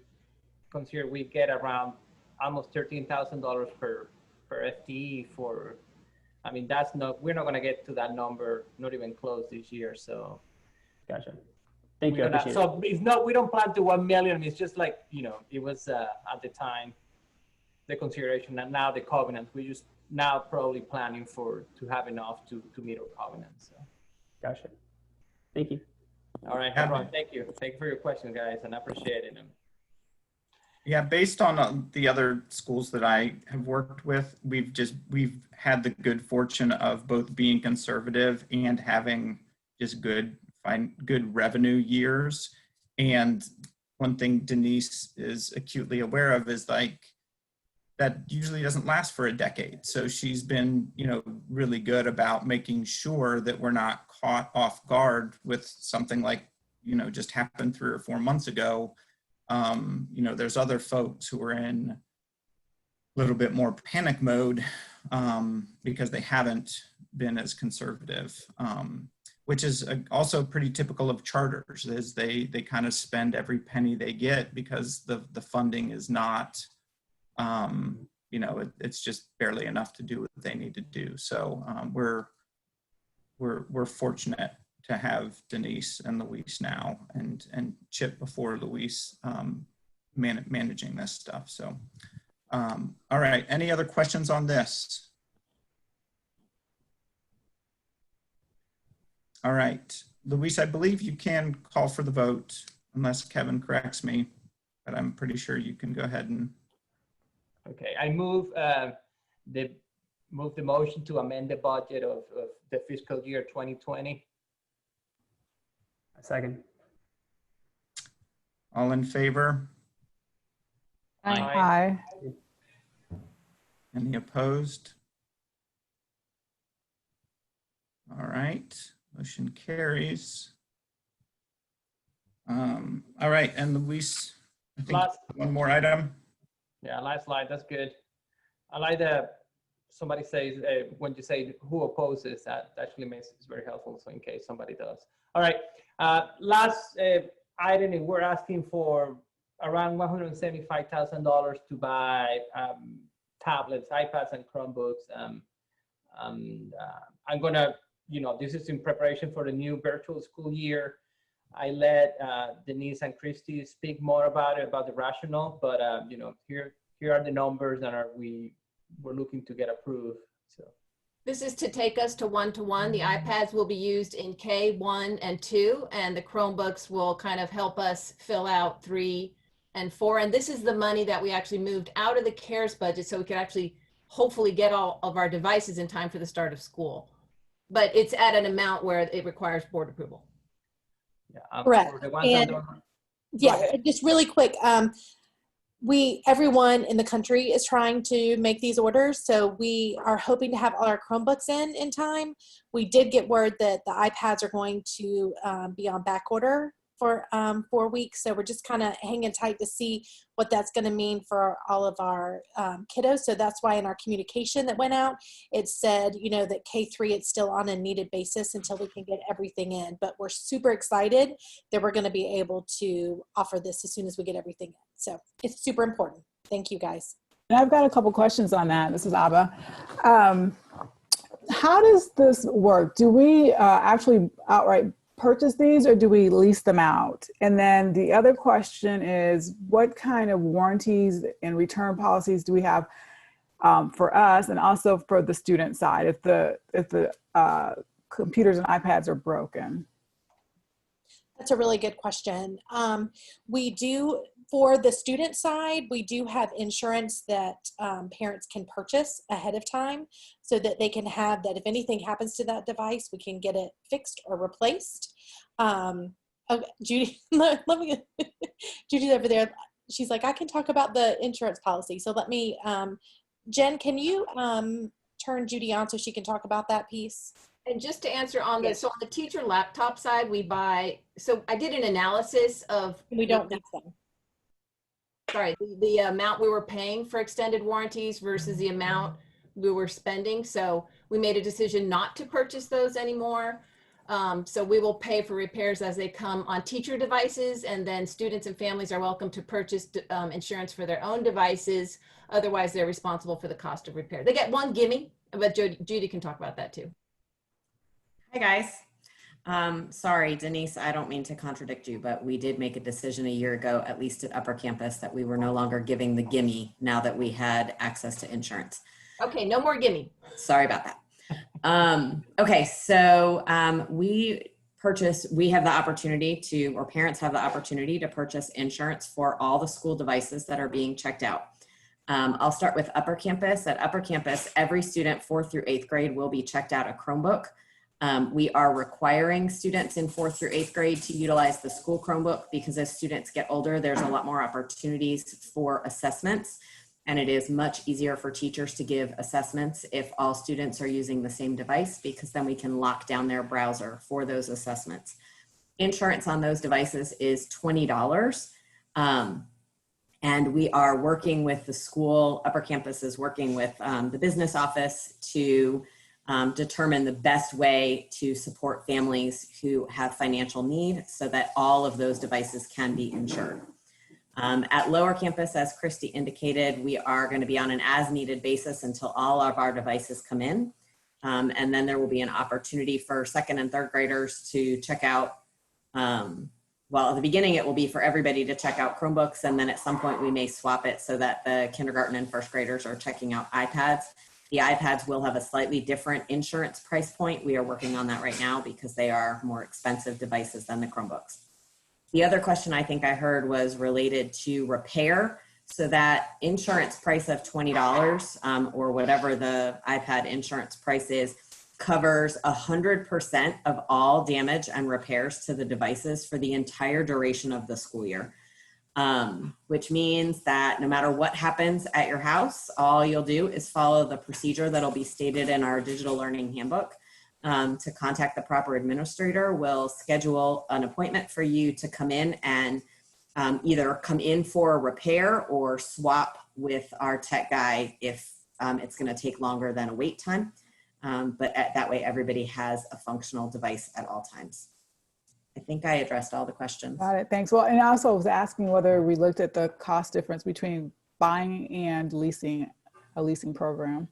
consider we get around almost $13,000 per FTE for, we're not going to get to that number, not even close this year. So, gotcha. Thank you. So it's not, we don't plan to 1 million. It's just like it was at the time the consideration, and now the covenant. We just now probably planning to have enough to meet our covenants. So. Gotcha. Thank you. All right, everyone. Thank you. Thank you for your questions, guys, and I appreciate it. Yeah, based on the other schools that I have worked with, we've had the good fortune of both being conservative and having just good revenue years. And one thing Denise is acutely aware of is that usually doesn't last for a decade. So she's been, really good about making sure that we're not caught off guard with something like, just happened 3 or 4 months ago. There's other folks who are in a little bit more panic mode because they haven't been as conservative, which is also pretty typical of charters, is they kind of spend every penny they get because the funding is not, it's just barely enough to do what they need to do. So we're fortunate to have Denise and Luis now, and Chip before Luis managing this stuff. So, all right, any other questions on this? All right, Luis, I believe you can call for the vote unless Kevin corrects me, but I'm pretty sure you can go ahead and. Okay, I move the motion to amend the budget of the fiscal year 2020. A second. All in favor? Aye. Any opposed? All right, motion carries. All right, and Luis, I think one more item. Yeah, last slide, that's good. I like that somebody says, when you say who opposes, that actually makes it very helpful, so in case somebody does. All right, last item, we're asking for around $175,000 to buy tablets, iPads, and Chromebooks. I'm gonna, this is in preparation for the new virtual school year. I let Denise and Christy speak more about it, about the rationale, but here are the numbers that we're looking to get approved. So this is to take us to 1-to-1. The iPads will be used in K1 and 2, and the Chromebooks will kind of help us fill out 3 and 4. And this is the money that we actually moved out of the CARES budget so we could actually hopefully get all of our devices in time for the start of school. But it's at an amount where it requires board approval. Yeah, correct. And yeah, just really quick. Everyone in the country is trying to make these orders, so we are hoping to have all our Chromebooks in time. We did get word that the iPads are going to be on back order for 4 weeks, so we're just kind of hanging tight to see what that's going to mean for all of our kiddos. So that's why in our communication that went out, it said, that K3, it's still on a needed basis until we can get everything in. But we're super excited that we're going to be able to offer this as soon as we get everything in. So it's super important. Thank you, guys. And I've got a couple questions on that. This is Abba. how does this work? Do we actually outright purchase these, or do we lease them out? And then the other question is, what kind of warranties and return policies do we have for us, and also for the student side if the computers and iPads are broken? That's a really good question. We do, for the student side, we do have insurance that parents can purchase ahead of time so that they can have that if anything happens to that device, we can get it fixed or replaced. Okay, Judy, let me, Judy's over there. She's like, I can talk about the insurance policy. So let me, Jen, can you turn Judy on so she can talk about that piece? And just to answer on this, so on the teacher laptop side, we buy, so I did an analysis of. We don't lease them. Sorry, the amount we were paying for extended warranties versus the amount we were spending. So we made a decision not to purchase those anymore. So we will pay for repairs as they come on teacher devices, and then students and families are welcome to purchase insurance for their own devices. Otherwise, they're responsible for the cost of repair. They get one gimme, but Judy can talk about that too. Hi guys. Sorry, Denise, I don't mean to contradict you, but we did make a decision a year ago, at least at Upper Campus, that we were no longer giving the gimme now that we had access to insurance. Okay, no more gimme. Sorry about that. Okay, so we have the opportunity to, or parents have the opportunity to purchase insurance for all the school devices that are being checked out. I'll start with Upper Campus. At Upper Campus, every student 4th through 8th grade will be checked out a Chromebook. We are requiring students in 4th through 8th grade to utilize the school Chromebook because as students get older, there's a lot more opportunities for assessments, and it is much easier for teachers to give assessments if all students are using the same device, because then we can lock down their browser for those assessments. Insurance on those devices is $20. And we are working with the school. Upper Campus is working with the business office to determine the best way to support families who have financial need so that all of those devices can be insured. At Lower Campus, as Christy indicated, we are going to be on an as-needed basis until all of our devices come in. And then there will be an opportunity for 2nd and 3rd graders to check out, well, at the beginning, it will be for everybody to check out Chromebooks, and then at some point we may swap it so that the kindergarten and 1st graders are checking out iPads. The iPads will have a slightly different insurance price point. We are working on that right now because they are more expensive devices than the Chromebooks. The other question I think I heard was related to repair. So that insurance price of $20 or whatever the iPad insurance price is covers 100% of all damage and repairs to the devices for the entire duration of the school year. Which means that no matter what happens at your house, all you'll do is follow the procedure that'll be stated in our digital learning handbook. To contact the proper administrator, we'll schedule an appointment for you to come in and either come in for a repair or swap with our tech guy if it's going to take longer than a wait time. But that way everybody has a functional device at all times. I think I addressed all the questions. Got it, thanks. Well, and I also was asking whether we looked at the cost difference between buying and leasing a leasing program.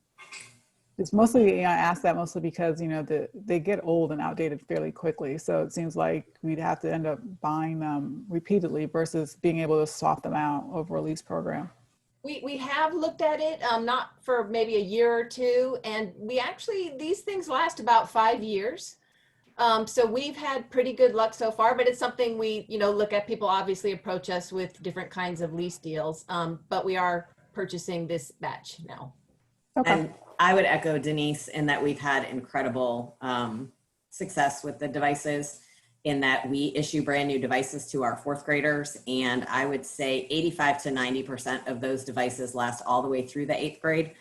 It's mostly, I asked that mostly because, they get old and outdated fairly quickly. So it seems like we'd have to end up buying them repeatedly versus being able to swap them out over a lease program. We have looked at it, not for maybe a year or two, and these things last about 5 years. So we've had pretty good luck so far, but it's something we, look at. People obviously approach us with different kinds of lease deals, but we are purchasing this batch now. Okay. And I would echo Denise in that we've had incredible success with the devices in that we issue brand new devices to our 4th graders. And I would say 85 to 90% of those devices last all the way through the 8th grade.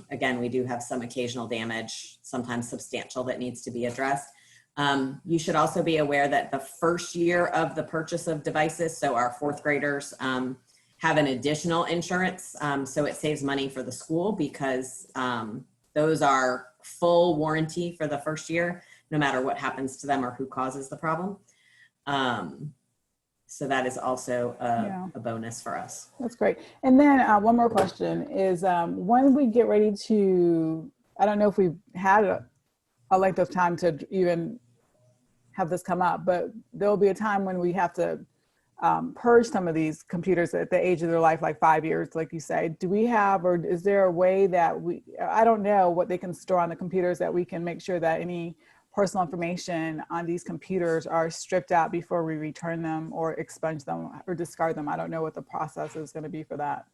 Again, we do have some occasional damage, sometimes substantial, that needs to be addressed. You should also be aware that the first year of the purchase of devices, so our 4th graders have an additional insurance, so it saves money for the school because those are full warranty for the first year, no matter what happens to them or who causes the problem. So that is also a bonus for us. That's great. And then one more question is when we get ready to I don't know if we've had a length of time to even have this come up, but there will be a time when we have to purge some of these computers at the age of their life, like 5 years, like you say. Do we have, or is there a way that I don't know what they can store on the computers, that we can make sure that any personal information on these computers are stripped out before we return them or expunge them or discard them? I don't know what the process is going to be for that.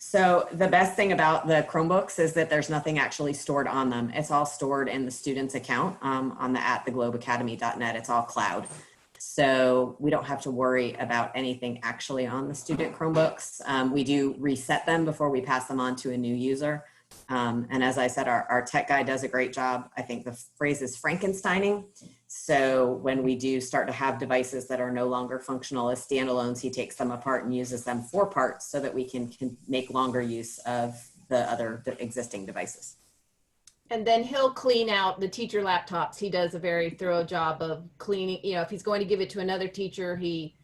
So the best thing about the Chromebooks is that there's nothing actually stored on them. It's all stored in the student's account on the @theGlobeAcademy.net. It's all cloud. So we don't have to worry about anything actually on the student Chromebooks. We do reset them before we pass them on to a new user. And as I said, our tech guy does a great job. I think the phrase is Frankensteining. So when we do start to have devices that are no longer functional as standalones, he takes them apart and uses them for parts so that we can make longer use of the existing devices. And then he'll clean out the teacher laptops. He does a very thorough job of cleaning, you know, if he's going to give it to another teacher, he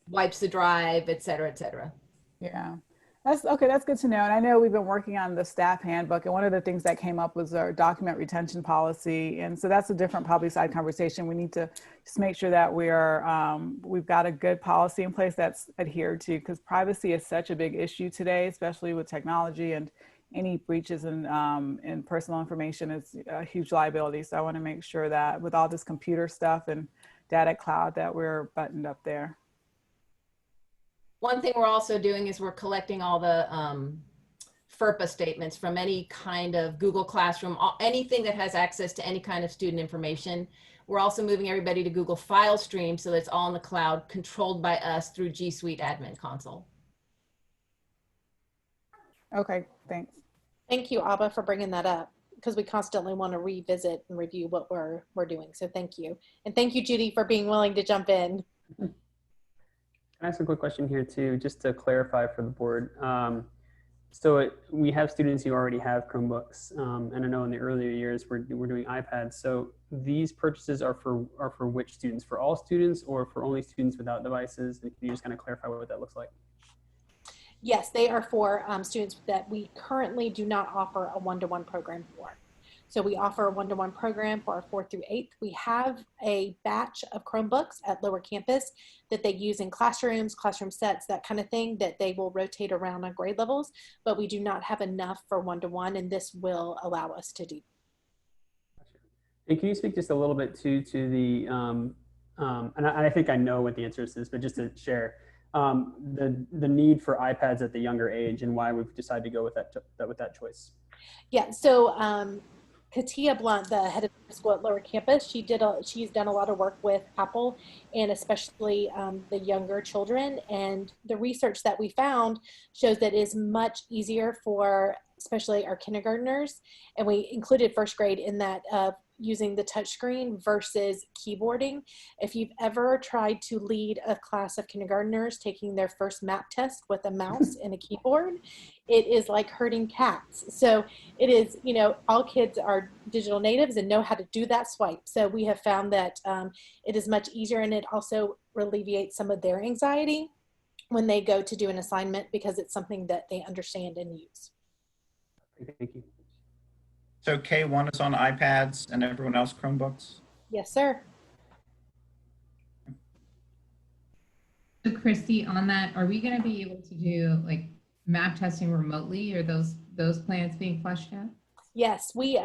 wipes the drive, et cetera, et cetera. Yeah. That's okay. That's good to know. And I know we've been working on the staff handbook, and one of the things that came up was our document retention policy. And so that's a different probably side conversation. We need to just make sure that we've got a good policy in place that's adhered to, because privacy is such a big issue today, especially with technology, and any breaches in personal information is a huge liability. So I want to make sure that with all this computer stuff and data cloud, that we're buttoned up there. One thing we're also doing is we're collecting all the FERPA statements from any kind of Google Classroom, anything that has access to any kind of student information. We're also moving everybody to Google File Stream so that it's all in the cloud, controlled by us through G Suite Admin Console. Okay, thanks. Thank you, Abba, for bringing that up, because we constantly want to revisit and review what we're doing. So thank you. And thank you, Judy, for being willing to jump in. Can I ask a quick question here too, just to clarify for the board? We have students who already have Chromebooks, and I know in the earlier years we're doing iPads. So these purchases are for which students? For all students or for only students without devices? And can you just kind of clarify what that looks like? Yes, they are for students that we currently do not offer a one-to-one program for. So we offer a one-to-one program for our 4th through 8th. We have a batch of Chromebooks at Lower Campus that they use in classrooms, classroom sets, that kind of thing, that they will rotate around on grade levels, but we do not have enough for one-to-one, and this will allow us to do. And can you speak just a little bit to the, and I think I know what the answer is, but just to share, the need for iPads at the younger age and why we've decided to go with that choice. Yeah, so Katia Blunt, the head of the school at Lower Campus, she's done a lot of work with Apple, and especially the younger children. And the research that we found shows that it is much easier for especially our kindergartners, and we included first grade in that, using the touchscreen versus keyboarding. If you've ever tried to lead a class of kindergartners taking their first map test with a mouse and a keyboard, it is like herding cats. So it is, you know, all kids are digital natives and know how to do that swipe. So we have found that it is much easier, and it also alleviates some of their anxiety when they go to do an assignment, because it's something that they understand and use. Thank you. So K1 is on iPads and everyone else Chromebooks? Yes, sir. So Christy, on that, are we going to be able to do like map testing remotely? Are those plans being fleshed out? Yes, we,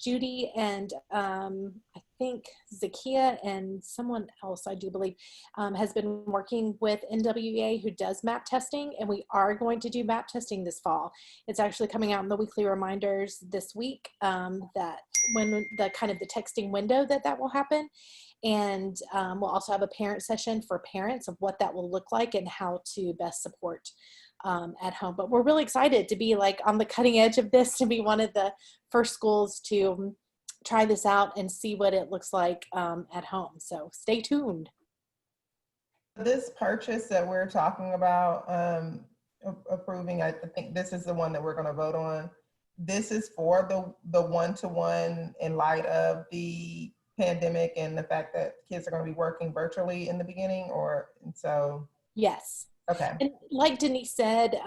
Judy and I think Zakia and someone else, I do believe, has been working with NWEA, who does map testing, and we are going to do map testing this fall. It's actually coming out in the weekly reminders this week, that when the kind of the texting window that will happen. And we'll also have a parent session for parents of what that will look like and how to best support at home. But we're really excited to be like on the cutting edge of this, to be one of the first schools to try this out and see what it looks like at home. So stay tuned. This purchase that we're talking about approving, I think this is the one that we're going to vote on. This is for the one-to-one in light of the pandemic and the fact that kids are going to be working virtually in the beginning, and so? Yes. Okay. And like Denise said,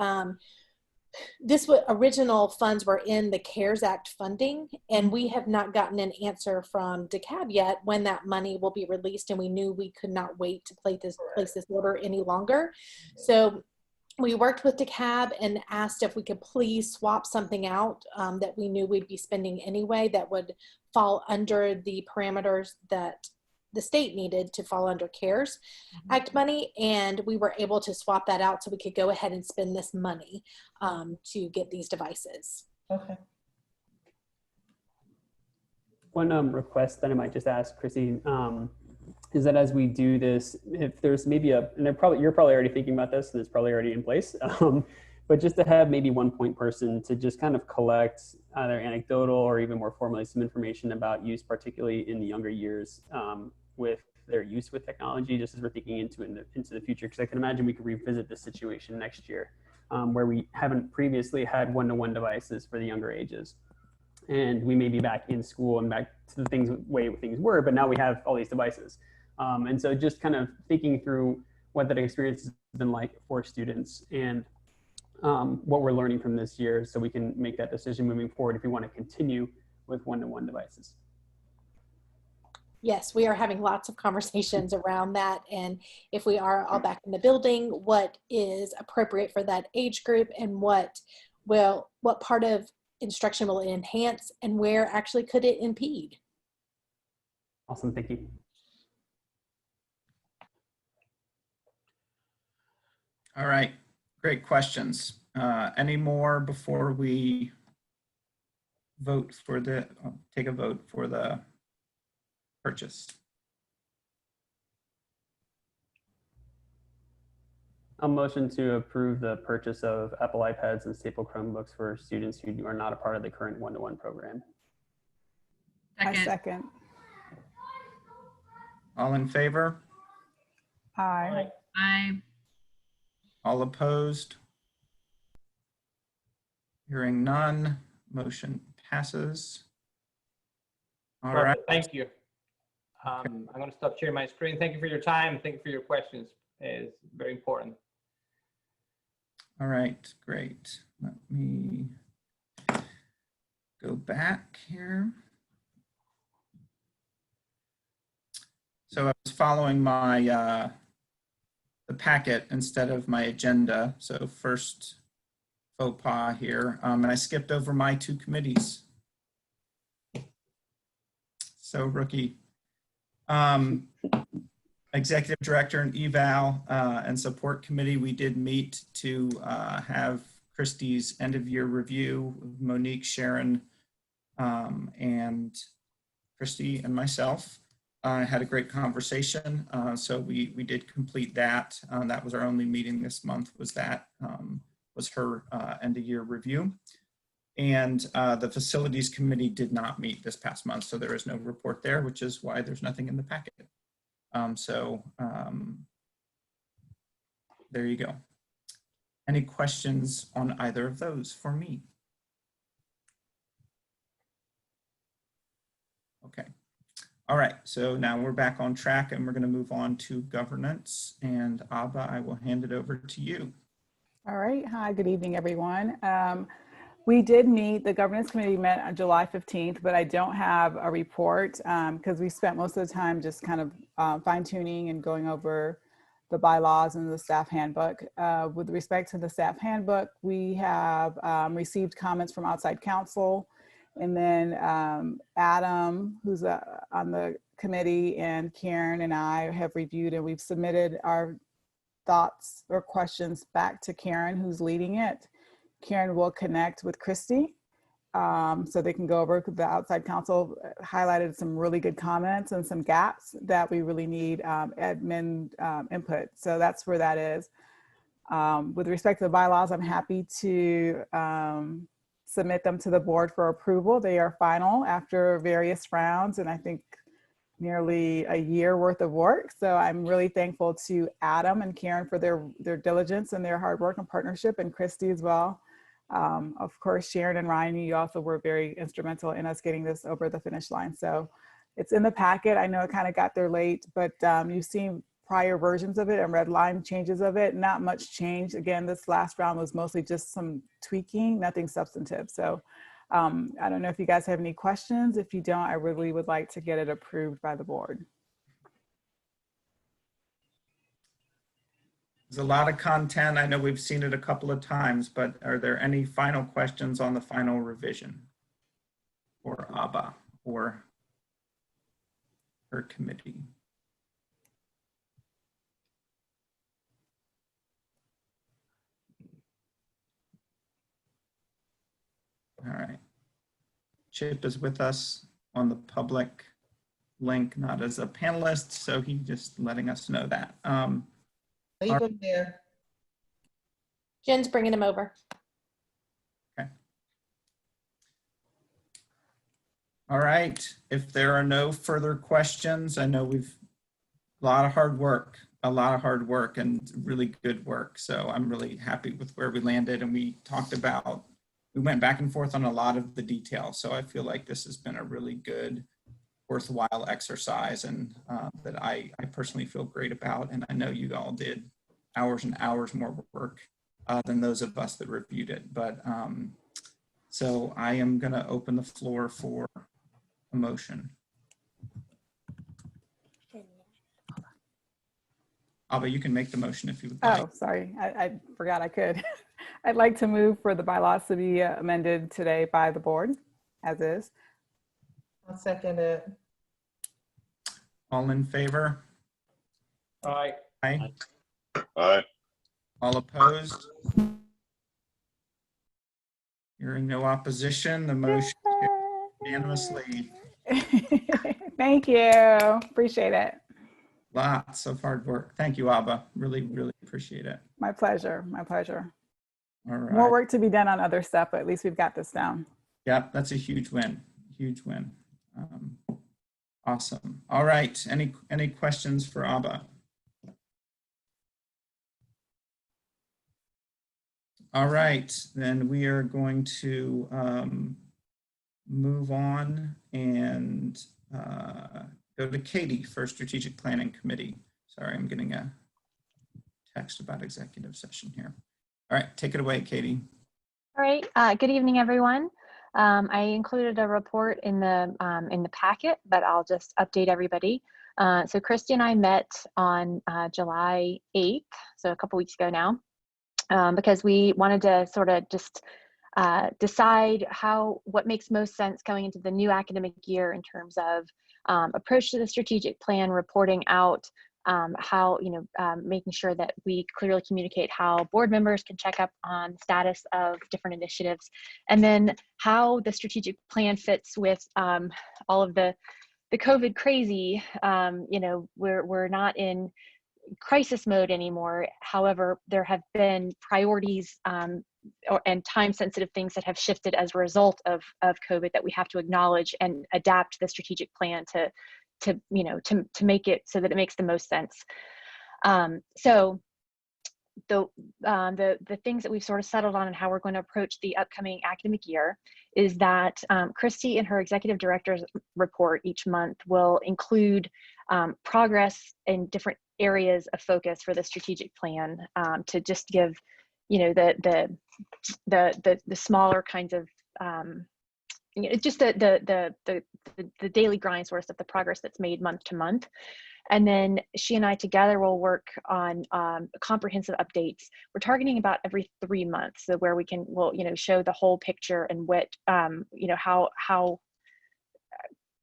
original funds were in the CARES Act funding, and we have not gotten an answer from DeKalb yet when that money will be released, and we knew we could not wait to place this order any longer. So we worked with DeKalb and asked if we could please swap something out that we knew we'd be spending anyway that would fall under the parameters that the state needed to fall under CARES Act money, and we were able to swap that out so we could go ahead and spend this money to get these devices. Okay. One request that I might just ask Chrissy is that as we do this, if there's maybe and you're probably already thinking about this, and it's probably already in place, but just to have maybe one point person to just kind of collect either anecdotal or even more formally some information about use, particularly in the younger years, with their use with technology, just as we're thinking into the future. Because I can imagine we could revisit this situation next year, where we haven't previously had one-to-one devices for the younger ages. And we may be back in school and back to the way things were, but now we have all these devices. And so just kind of thinking through what that experience has been like for students and what we're learning from this year, so we can make that decision moving forward if we want to continue with one-to-one devices. Yes, we are having lots of conversations around that, and if we are all back in the building, what is appropriate for that age group, and what part of instruction will it enhance, and where actually could it impede? Awesome, thank you. All right, great questions. Any more before we vote for take a vote for the purchase? I'll motion to approve the purchase of Apple iPads and Staple Chromebooks for students who are not a part of the current one-to-one program. I second. All in favor? Aye. Aye. All opposed? Hearing none, motion passes. All right. Perfect. Thank you. I'm going to stop sharing my screen. Thank you for your time. Thank you for your questions. It's very important. All right, great. Let me go back here. So I was following my the packet instead of my agenda. So first faux pas here, and I skipped over my two committees. So rookie. Executive Director and Eval and Support Committee, we did meet to have Christie's end of year review. Monique, Sharon, and Christy and myself had a great conversation. So we did complete that. That was our only meeting this month, was her end of year review. And the Facilities Committee did not meet this past month, so there is no report there, which is why there's nothing in the packet. There you go. Any questions on either of those for me? Okay. All right, so now we're back on track and we're going to move on to governance. And Abba, I will hand it over to you. All right. Hi, good evening, everyone. We did meet, the governance committee met on July 15th, but I don't have a report because we spent most of the time just kind of fine tuning and going over the bylaws and the staff handbook. With respect to the staff handbook, we have received comments from outside counsel, and then Adam, who's on the committee, and Karen and I have reviewed, and we've submitted our thoughts or questions back to Karen, who's leading it. Karen will connect with Christy so they can go over. The outside counsel highlighted some really good comments and some gaps that we really need admin input. So that's where that is. With respect to the bylaws, I'm happy to submit them to the board for approval. They are final after various rounds, and I think nearly a year worth of work. So I'm really thankful to Adam and Karen for their diligence and their hard work and partnership, and Christy as well. Of course, Sharon and Ryan, you also were very instrumental in us getting this over the finish line. So it's in the packet. I know it kind of got there late, but you've seen prior versions of it and red line changes of it. Not much change. Again, this last round was mostly just some tweaking, nothing substantive. So I don't know if you guys have any questions. If you don't, I really would like to get it approved by the board. There's a lot of content. I know we've seen it a couple of times, but are there any final questions on the final revision for ABBA or her committee? All right. Chip is with us on the public link, not as a panelist, so he's just letting us know that. Leave him there. Jen's bringing him over. Okay. All right. If there are no further questions, I know we've a lot of hard work and really good work. So I'm really happy with where we landed, and we went back and forth on a lot of the details. So I feel like this has been a really good, worthwhile exercise, and that I personally feel great about. And I know you all did hours and hours more work than those of us that reviewed it. But so I am going to open the floor for a motion. Abba, you can make the motion if you would like. Oh, sorry, I forgot I could. I'd like to move for the bylaws to be amended today by the board, as is. I'll second it. All in favor? Aye. Aye. Aye. All opposed? Hearing no opposition, the motion carries unanimously. Thank you. Appreciate it. Lots of hard work. Thank you, Abba. Really, really appreciate it. My pleasure. My pleasure. All right. More work to be done on other stuff, but at least we've got this down. Yep, that's a huge win. Huge win. Awesome. All right. Any questions for Abba? All right, then we are going to move on and go to Katie for Strategic Planning Committee. Sorry, I'm getting a text about executive session here. All right, take it away, Katie. All right. Good evening, everyone. I included a report in the packet, but I'll just update everybody. So Christy and I met on July 8th, so a couple weeks ago now, because we wanted to sort of just decide what makes most sense going into the new academic year in terms of approach to the strategic plan, reporting out how, making sure that we clearly communicate how board members can check up on the status of different initiatives, and then how the strategic plan fits with all of the COVID crazy. We're not in crisis mode anymore. However, there have been priorities and time-sensitive things that have shifted as a result of COVID that we have to acknowledge and adapt the strategic plan to make it so that it makes the most sense. So the things that we've sort of settled on and how we're going to approach the upcoming academic year is that Christy in her executive director's report each month will include progress in different areas of focus for the strategic plan, to just give the smaller kinds of just the daily grind source of the progress that's made month to month. And then she and I together will work on comprehensive updates. We're targeting about every 3 months, so where we'll show the whole picture and what how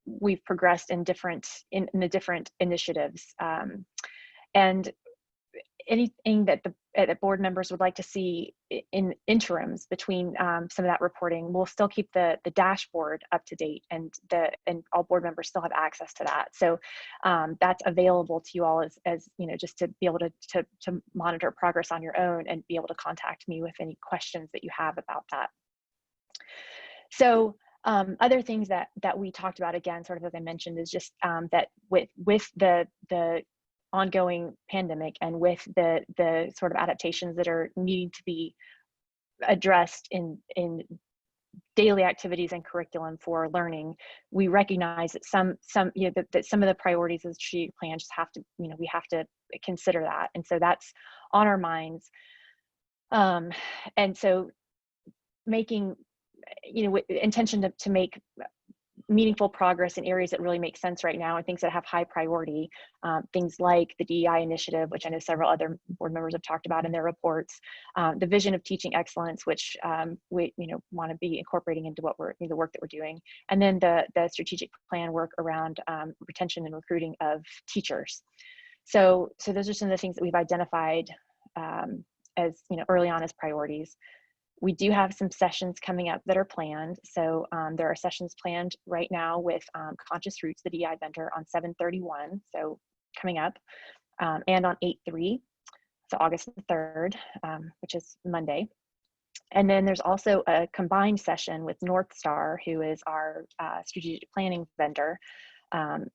we've progressed in the different initiatives, and anything that the board members would like to see in interims between some of that reporting. We'll still keep the dashboard up to date, and all board members still have access to that. So that's available to you all as just to be able to monitor progress on your own and be able to contact me with any questions that you have about that. So other things that we talked about, again, sort of as I mentioned, is just that with the ongoing pandemic and with the sort of adaptations that are needing to be addressed in daily activities and curriculum for learning, we recognize that that some of the priorities of the strategic plan just have to, we have to consider that. And so that's on our minds. And so making, intention to make meaningful progress in areas that really make sense right now and things that have high priority, things like the DEI initiative, which I know several other board members have talked about in their reports, the vision of teaching excellence, which we want to be incorporating into what the work that we're doing, and then the strategic plan work around retention and recruiting of teachers. So those are some of the things that we've identified as early on as priorities. We do have some sessions coming up that are planned. So there are sessions planned right now with Conscious Roots, the DEI vendor, on 7/31, so coming up, and on 8/3, so August the 3rd, which is Monday. And then there's also a combined session with North Star, who is our strategic planning vendor.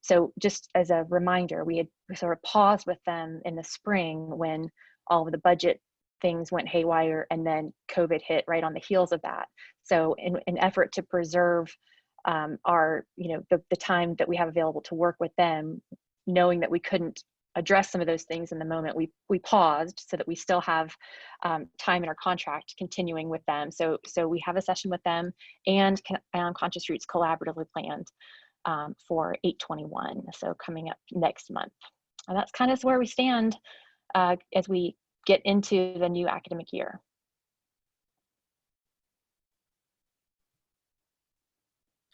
So just as a reminder, we had sort of paused with them in the spring when all of the budget things went haywire, and then COVID hit right on the heels of that. So in an effort to preserve our, the time that we have available to work with them, knowing that we couldn't address some of those things in the moment, we paused so that we still have time in our contract continuing with them. So we have a session with them and Conscious Roots collaboratively planned for 8/21, so coming up next month. And that's kind of where we stand as we get into the new academic year.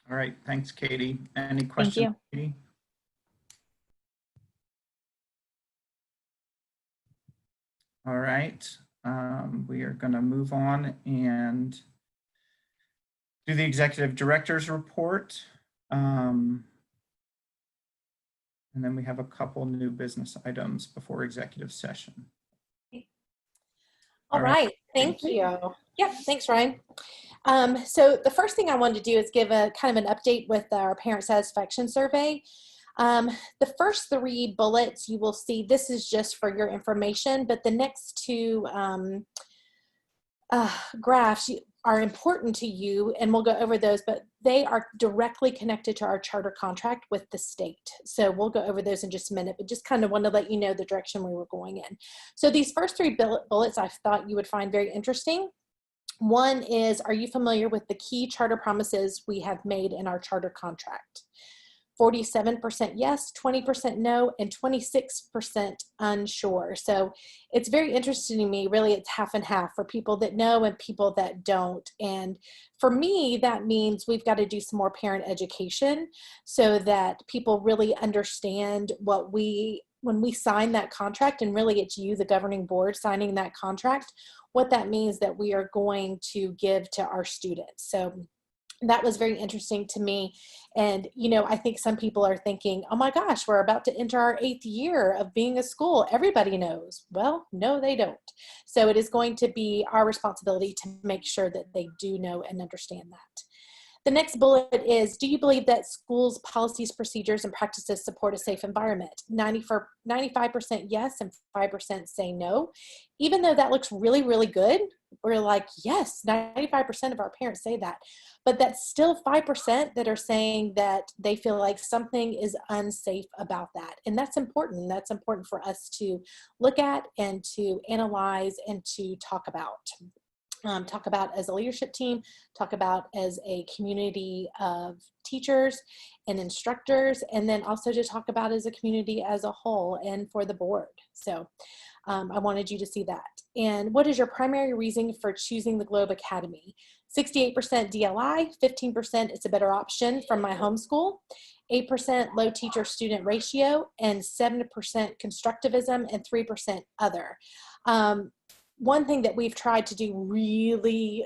All right, thanks, Katie. Any questions, Katie? All right, we are going to move on and do the executive director's report. And then we have a couple new business items before executive session. All right, thank you. Yep, thanks, Ryan. So the first thing I wanted to do is give a kind of an update with our parent satisfaction survey. The first 3 bullets you will see, this is just for your information, but the next 2 graphs are important to you, and we'll go over those, but they are directly connected to our charter contract with the state. So we'll go over those in just a minute, but just kind of want to let you know the direction we were going in. So these first 3 bullets I thought you would find very interesting. One is, are you familiar with the key charter promises we have made in our charter contract? 47% yes, 20% no, and 26% unsure. So it's very interesting to me. Really, it's half and half for people that know and people that don't. And for me, that means we've got to do some more parent education so that people really understand what when we sign that contract, and really it's you, the governing board, signing that contract, what that means that we are going to give to our students. So that was very interesting to me. And, I think some people are thinking, oh my gosh, we're about to enter our 8th year of being a school. Everybody knows. Well, no, they don't. So it is going to be our responsibility to make sure that they do know and understand that. The next bullet is, do you believe that schools' policies, procedures, and practices support a safe environment? 95% yes and 5% say no. Even though that looks really, really good, we're like, yes, 95% of our parents say that. But that's still 5% that are saying that they feel like something is unsafe about that. And that's important. That's important for us to look at and to analyze and to talk about. Talk about as a leadership team, talk about as a community of teachers and instructors, and then also to talk about as a community as a whole and for the board. So I wanted you to see that. And what is your primary reason for choosing the Globe Academy? 68% DLI, 15% it's a better option from my homeschool, 8% low teacher-student ratio, and 7% constructivism, and 3% other. One thing that we've tried to do really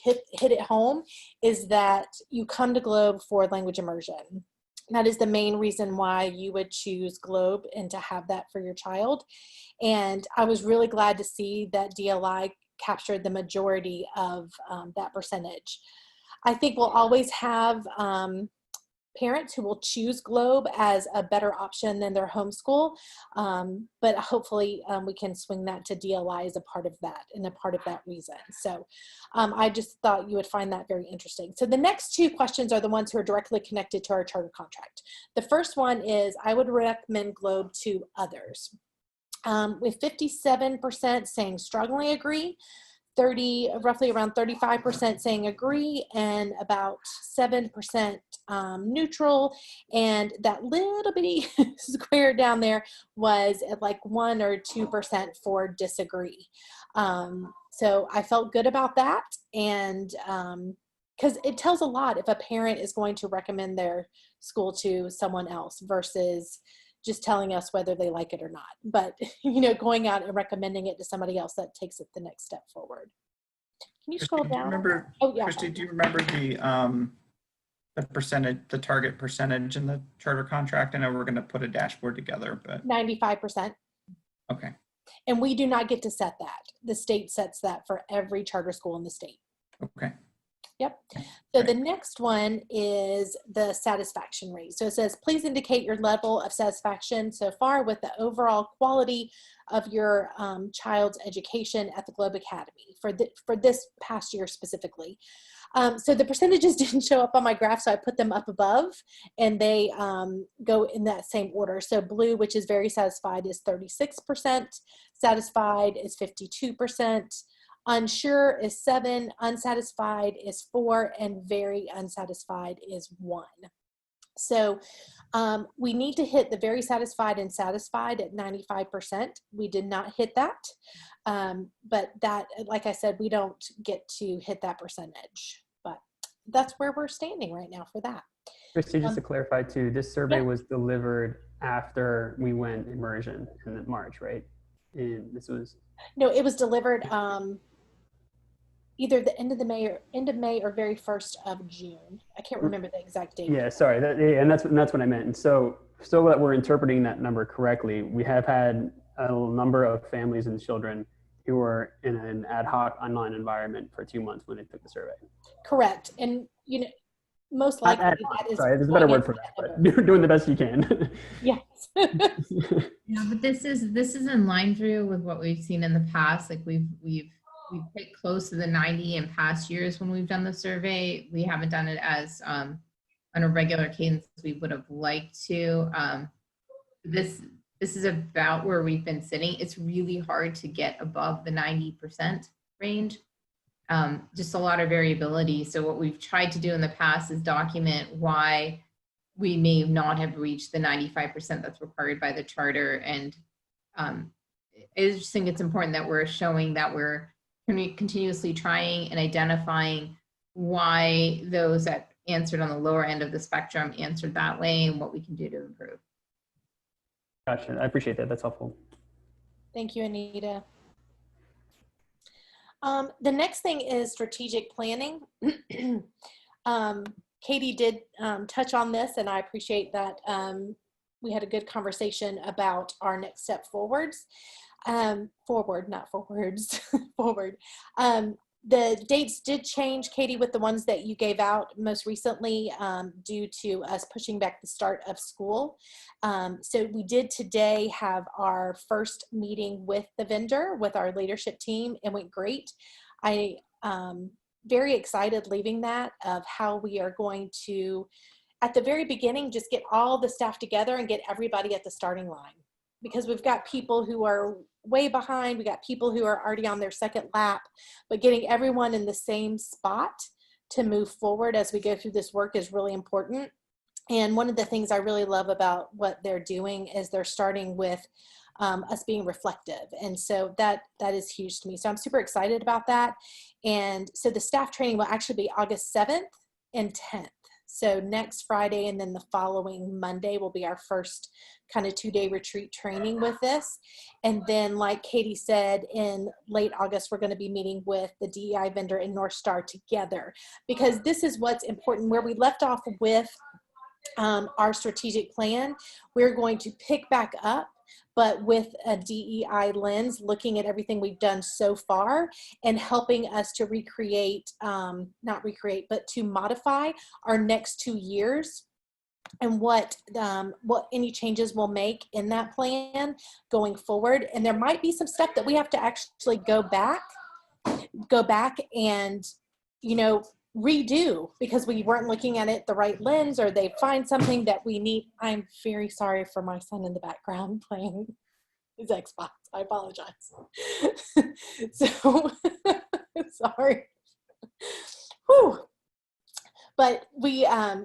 hit it home is that you come to Globe for language immersion. That is the main reason why you would choose Globe and to have that for your child. And I was really glad to see that DLI captured the majority of that percentage. I think we'll always have parents who will choose Globe as a better option than their homeschool. But hopefully we can swing that to DLI as a part of that and a part of that reason. So I just thought you would find that very interesting. So the next two questions are the ones who are directly connected to our charter contract. The first one is, I would recommend Globe to others. With 57% saying strongly agree, roughly around 35% saying agree, and about 7% neutral, and that little bitty square down there was at like 1 or 2% for disagree. So I felt good about that, and because it tells a lot if a parent is going to recommend their school to someone else versus just telling us whether they like it or not. But, you know, going out and recommending it to somebody else, that takes it the next step forward. Can you scroll Christy, do you down? remember, Oh, yeah. Christy, do you remember the percentage, the target percentage in the charter contract? I know we're going to put a dashboard together, but 95%. okay. And we do not get to set that. The state sets that for every charter school in the state. Okay. Yep. So the next one is the satisfaction rate. So it says, please indicate your level of satisfaction so far with the overall quality of your child's education at the Globe Academy for this past year specifically. So the percentages didn't show up on my graph, so I put them up above, and they go in that same order. So blue, which is very satisfied, is 36%, satisfied is 52%, unsure is 7, unsatisfied is 4, and very unsatisfied is 1. So we need to hit the very satisfied and satisfied at 95%. We did not hit that, but that, like I said, we don't get to hit that percentage, but that's where we're standing right now for that. Christy, just to clarify too, this survey was delivered after we went immersion in March, right? And this was... No, it was delivered either the end of May or very first of June. I can't remember the exact date. Yeah, sorry, and that's what I meant. And so that we're interpreting that number correctly, we have had a number of families and children who were in an ad hoc online environment for 2 months when they took the survey. Correct, and you know, most likely that is. Sorry, there's a better word for that, but doing the best you can. Yes. Yeah, but this is in line, Drew, with what we've seen in the past. Like we've hit close to the 90 in past years when we've done the survey. We haven't done it as on a regular cadence as we would have liked to. This is about where we've been sitting. It's really hard to get above the 90% range. Just a lot of variability. So what we've tried to do in the past is document why we may not have reached the 95% that's required by the charter. And I just think it's important that we're showing that we're continuously trying and identifying why those that answered on the lower end of the spectrum answered that way and what we can do to improve. Gotcha, I appreciate that, that's helpful. Thank you, Anita. The next thing is strategic planning. Katie did touch on this, and I appreciate that we had a good conversation about our next step forwards. Forward, not forwards, forward. The dates did change, Katie, with the ones that you gave out most recently due to us pushing back the start of school. So we did today have our first meeting with the vendor, with our leadership team. It went great. I very excited leaving that of how we are going to, at the very beginning, just get all the staff together and get everybody at the starting line. Because we've got people who are way behind, we got people who are already on their second lap, but getting everyone in the same spot to move forward as we go through this work is really important. And one of the things I really love about what they're doing is they're starting with us being reflective. And so that is huge to me. So I'm super excited about that. And so the staff training will actually be August 7th and 10th. So next Friday and then the following Monday will be our first kind of 2-day retreat training with this. And then like Katie said, in late August, we're going to be meeting with the DEI vendor and North Star together, because this is what's important. Where we left off with our strategic plan, we're going to pick back up, but with a DEI lens, looking at everything we've done so far and helping us to recreate, not recreate, but to modify our next 2 years what any changes we'll make in that plan going forward. And there might be some stuff that we have to actually go back and, you know, redo because we weren't looking at it the right lens, or they find something that we need. I'm very sorry for my son in the background playing his Xbox. I apologize. So sorry. Whew. But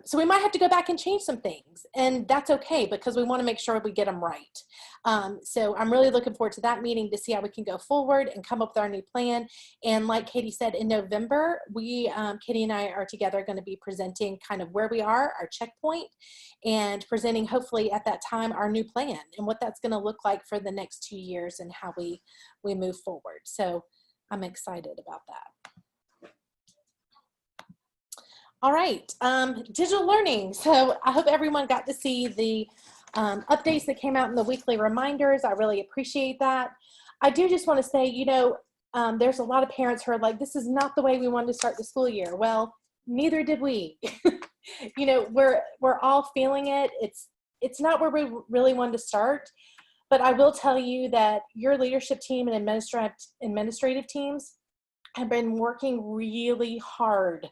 so we might have to go back and change some things, and that's okay because we want to make sure we get them right. So I'm really looking forward to that meeting to see how we can go forward and come up with our new plan. And like Katie said, in November, Katie and I are together going to be presenting kind of where we are, our checkpoint, and presenting hopefully at that time our new plan and what that's going to look like for the next 2 years and how we move forward. So I'm excited about that. All right, digital learning. So I hope everyone got to see the updates that came out in the weekly reminders. I really appreciate that. I do just want to say, you know, there's a lot of parents who are like, this is not the way we wanted to start the school year. Well, neither did we. You know, we're all feeling it. It's not where we really wanted to start, but I will tell you that your leadership team and administrative teams have been working really hard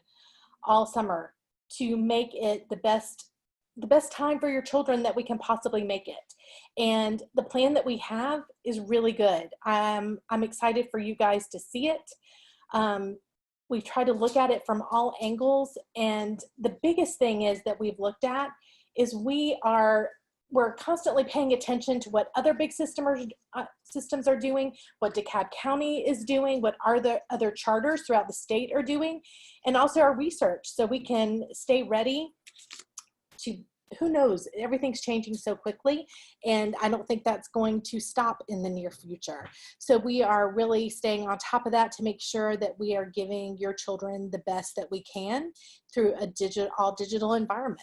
all summer to make it the best time for your children that we can possibly make it. And the plan that we have is really good. I'm excited for you guys to see it. We've tried to look at it from all angles. And the biggest thing is that we've looked at is we're constantly paying attention to what other big systems are doing, what DeKalb County is doing, what other charters throughout the state are doing, and also our research so we can stay ready to, who knows, everything's changing so quickly, and I don't think that's going to stop in the near future. So we are really staying on top of that to make sure that we are giving your children the best that we can through a all digital environment.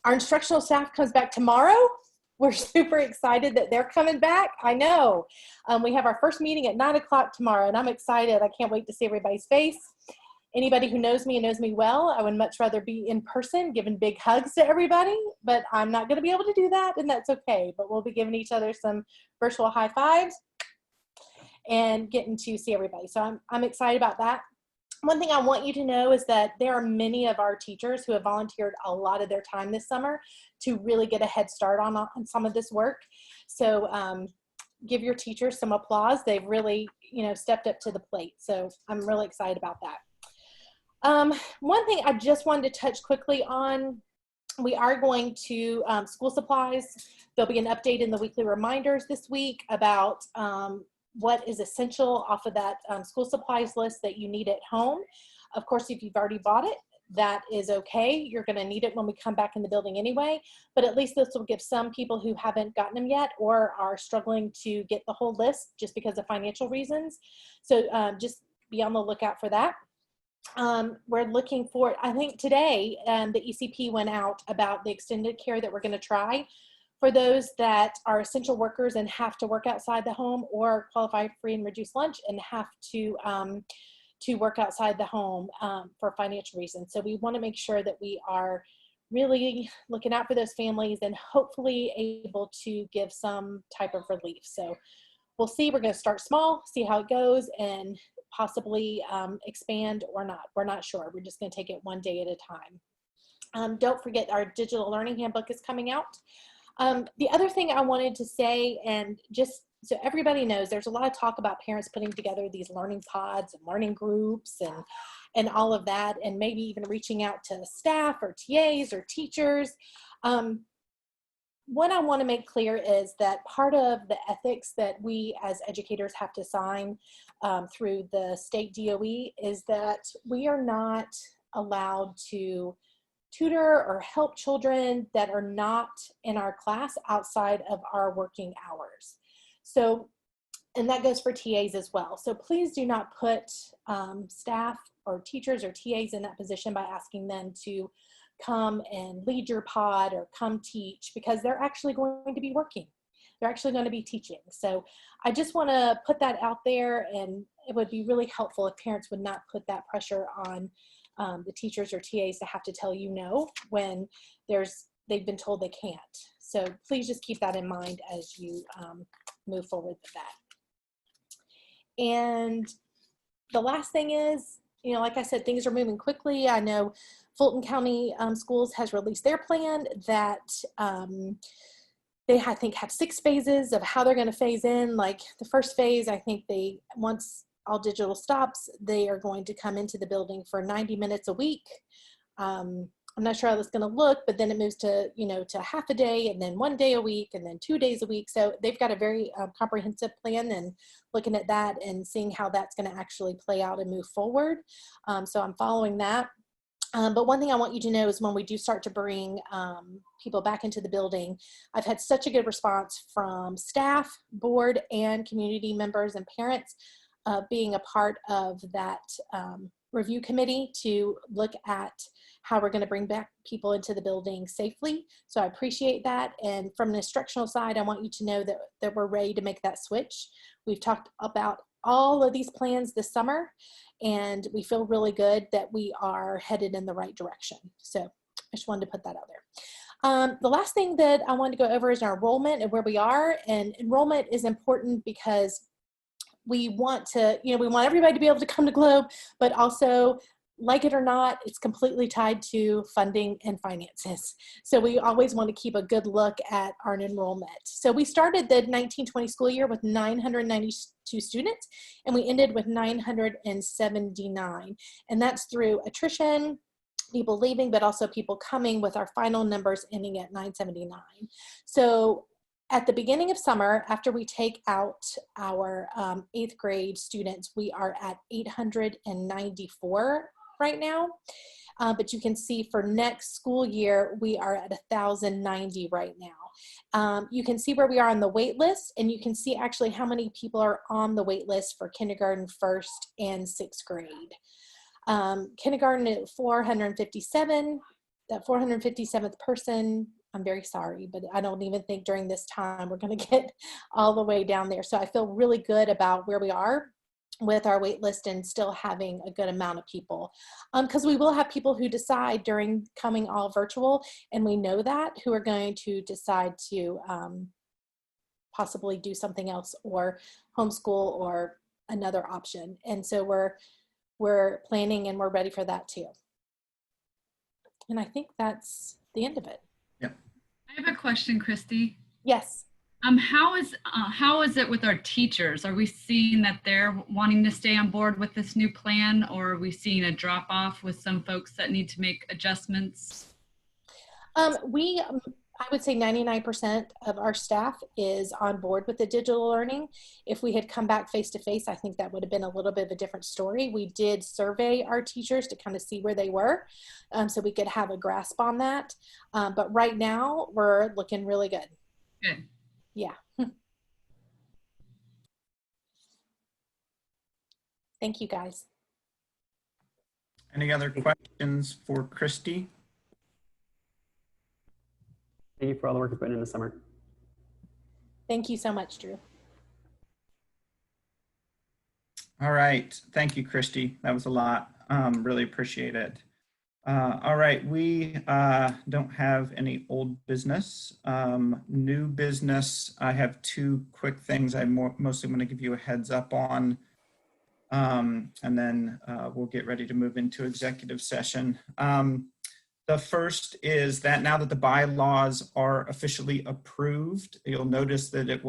Our instructional staff comes back tomorrow. We're super excited that they're coming back. I know. We have our first meeting at 9 o'clock tomorrow, and I'm excited. I can't wait to see everybody's face. Anybody who knows me and knows me well, I would much rather be in person giving big hugs to everybody, but I'm not going to be able to do that, and that's okay. But we'll be giving each other some virtual high fives and getting to see everybody. So I'm excited about that. One thing I want you to know is that there are many of our teachers who have volunteered a lot of their time this summer to really get a head start on some of this work. So give your teachers some applause. They've really, you know, stepped up to the plate. So I'm really excited about that. One thing I just wanted to touch quickly on, we are going to school supplies. There'll be an update in the weekly reminders this week about what is essential off of that school supplies list that you need at home. Of course, if you've already bought it, that is okay. You're going to need it when we come back in the building anyway, but at least this will give some people who haven't gotten them yet or are struggling to get the whole list just because of financial reasons. So just be on the lookout for that. We're looking for, I think today, the ECP went out about the extended care that we're going to try for those that are essential workers and have to work outside the home, or qualify for free and reduced lunch and have to work outside the home for financial reasons. So we want to make sure that we are really looking out for those families and hopefully able to give some type of relief. So we'll see. We're going to start small, see how it goes, and possibly expand or not. We're not sure. We're just going to take it one day at a time. Don't forget our digital learning handbook is coming out. The other thing I wanted to say, and just so everybody knows, there's a lot of talk about parents putting together these learning pods and learning groups and all of that, and maybe even reaching out to staff or TAs or teachers. What I want to make clear is that part of the ethics that we as educators have to sign through the state DOE is that we are not allowed to tutor or help children that are not in our class outside of our working hours. So, and that goes for TAs as well. So please do not put staff or teachers or TAs in that position by asking them to come and lead your pod or come teach, because they're actually going to be working. They're actually going to be teaching. So I just want to put that out there, and it would be really helpful if parents would not put that pressure on the teachers or TAs to have to tell you no when they've been told they can't. So please just keep that in mind as you move forward with that. And the last thing is, like I said, things are moving quickly. I know Fulton County Schools has released their plan that they, I think, have 6 phases of how they're going to phase in. Like the first phase, I think once all digital stops, they are going to come into the building for 90 minutes a week. I'm not sure how that's going to look, but then it moves to, to half a day, and then 1 day a week, and then 2 days a week. So they've got a very comprehensive plan, and looking at that and seeing how that's going to actually play out and move forward. So I'm following that. But one thing I want you to know is when we do start to bring people back into the building, I've had such a good response from staff, board, and community members and parents being a part of that review committee to look at how we're going to bring back people into the building safely. So I appreciate that. And from an instructional side, I want you to know that we're ready to make that switch. We've talked about all of these plans this summer, and we feel really good that we are headed in the right direction. So I just wanted to put that out there. The last thing that I wanted to go over is our enrollment and where we are. And enrollment is important because we want to, we want everybody to be able to come to Globe, but also, like it or not, it's completely tied to funding and finances. So we always want to keep a good look at our enrollment. So we started the 1920 school year with 992 students, and we ended with 979. And that's through attrition, people leaving, but also people coming, with our final numbers ending at 979. So at the beginning of summer, after we take out our 8th grade students, we are at 894 right now. But you can see for next school year, we are at 1,090 right now. You can see where we are on the wait list, and you can see actually how many people are on the wait list for kindergarten, 1st, and 6th grade. Kindergarten at 457, that 457th person, I'm very sorry, but I don't even think during this time we're going to get all the way down there. So I feel really good about where we are with our wait list and still having a good amount of people. Because we will have people who decide during coming all virtual, and we know that, who are going to decide to possibly do something else or homeschool or another option. And so we're planning and we're ready for that too. And I think that's the end of it. I have a question, Christy. Yes. How is it with our teachers? Are we seeing that they're wanting to stay on board with this new plan, or are we seeing a drop off with some folks that need to make adjustments? I would say 99% of our staff is on board with the digital learning. If we had come back face to face, I think that would have been a little bit of a different story. We did survey our teachers to kind of see where they were, so we could have a grasp on that. But right now, we're looking really good. Good. Yeah. Thank you, guys. Any other questions for Christy? Thank you for all the work you put in the summer. Thank you so much, Drew. All right. Thank you, Christy. That was a lot. Really appreciate it. All right. We don't have any old business. New business, I have 2 quick things I mostly want to give you a heads up on. And then we'll get ready to move into executive session. The first is that now that the bylaws are officially approved, you'll notice that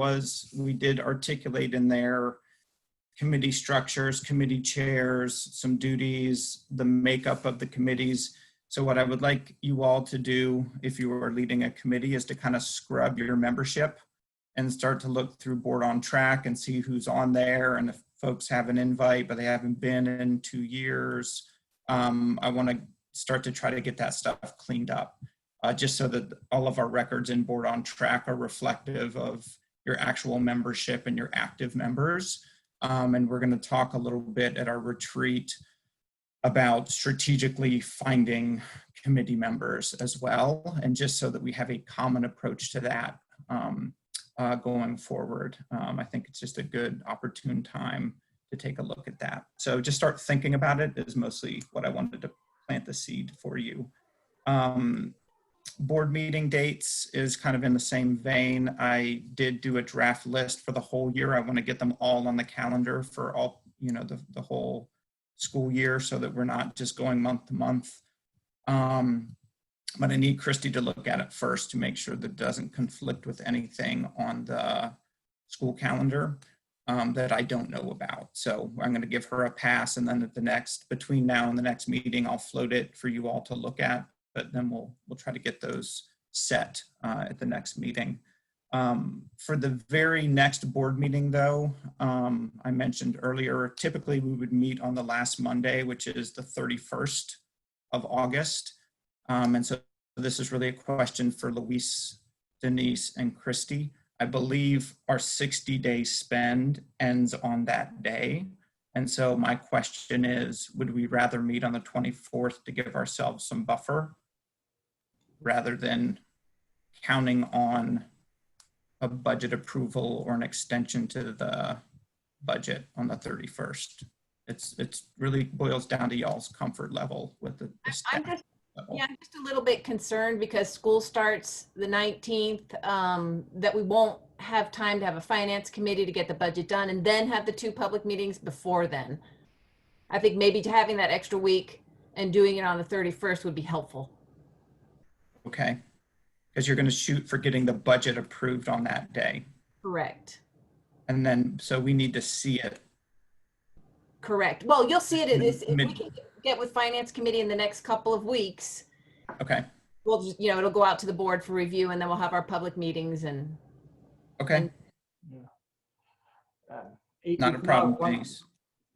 we did articulate in there committee structures, committee chairs, some duties, the makeup of the committees. So what I would like you all to do, if you are leading a committee, is to kind of scrub your membership and start to look through Board on Track and see who's on there. And if folks have an invite, but they haven't been in 2 years, I want to start to try to get that stuff cleaned up, just so that all of our records in Board on Track are reflective of your actual membership and your active members. And we're going to talk a little bit at our retreat about strategically finding committee members as well, and just so that we have a common approach to that going forward. I think it's just a good opportune time to take a look at that. So just start thinking about it is mostly what I wanted to plant the seed for you. Board meeting dates is kind of in the same vein. I did do a draft list for the whole year. I want to get them all on the calendar for all, the whole school year so that we're not just going month to month. But I need Christy to look at it first to make sure that it doesn't conflict with anything on the school calendar that I don't know about. So I'm going to give her a pass, and then between now and the next meeting, I'll float it for you all to look at. But then we'll try to get those set at the next meeting. For the very next board meeting, though, I mentioned earlier, typically we would meet on the last Monday, which is the 31st of August. And so this is really a question for Luis, Denise, and Christy. I believe our 60-day spend ends on that day. And so my question is, would we rather meet on the 24th to give ourselves some buffer rather than counting on a budget approval or an extension to the budget on the 31st? It's really boils down to y'all's comfort level with the staff level. I'm just a little bit concerned because school starts the 19th, that we won't have time to have a finance committee to get the budget done and then have the 2 public meetings before then. I think maybe having that extra week and doing it on the 31st would be helpful. Okay, because you're going to shoot for getting the budget approved on that day. Correct. And then, so we need to see it. Correct. Well, you'll see it. If we can get with finance committee in the next couple of weeks. Okay. We'll just, it'll go out to the board for review, and then we'll have our public meetings and. Okay. Not a problem, Denise.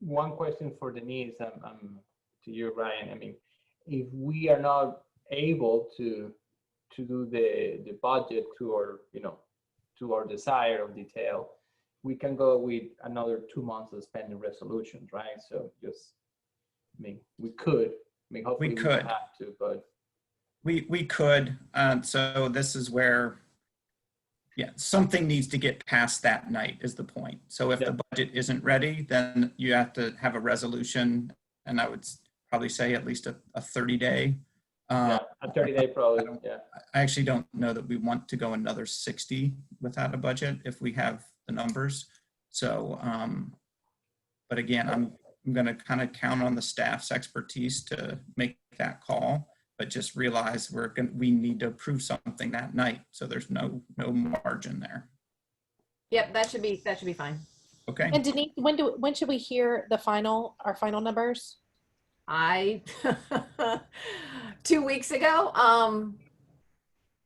One question for Denise, to you, Ryan. I mean, if we are not able to do the budget to our desire of detail, we can go with another 2 months of spending resolutions, right? So just, we could. Hopefully we don't have to, but we could. So this is where, something needs to get passed that night is the point. So if the budget isn't ready, then you have to have a resolution, and I would probably say at least a 30-day. A 30-day probably. I actually don't know that we want to go another 60 without a budget if we have the numbers. So, but again, I'm going to kind of count on the staff's expertise to make that call, but just realize we need to approve something that night. So there's no margin there. Yep, that should be fine. Okay. And Denise, when should we hear our final numbers? 2 weeks ago,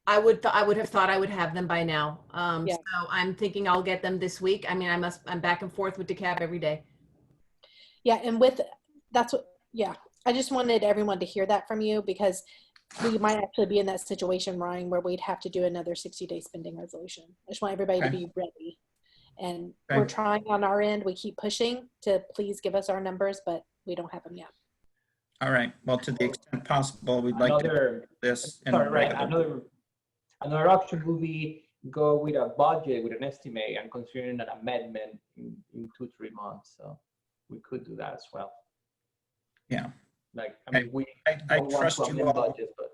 I would have thought I would have them by now. So I'm thinking I'll get them this week. I mean, I'm back and forth with DeKalb every day. Yeah, and I just wanted everyone to hear that from you, because we might actually be in that situation, Ryan, where we'd have to do another 60-day spending resolution. I just want everybody to be ready. And we're trying on our end. We keep pushing to please give us our numbers, but we don't have them yet. All right. Well, to the extent possible, we'd like to do this. Another option would be go with a budget, with an estimate, and considering an amendment in 2-3 months. So we could do that as well. Yeah. I trust you all. Budget, but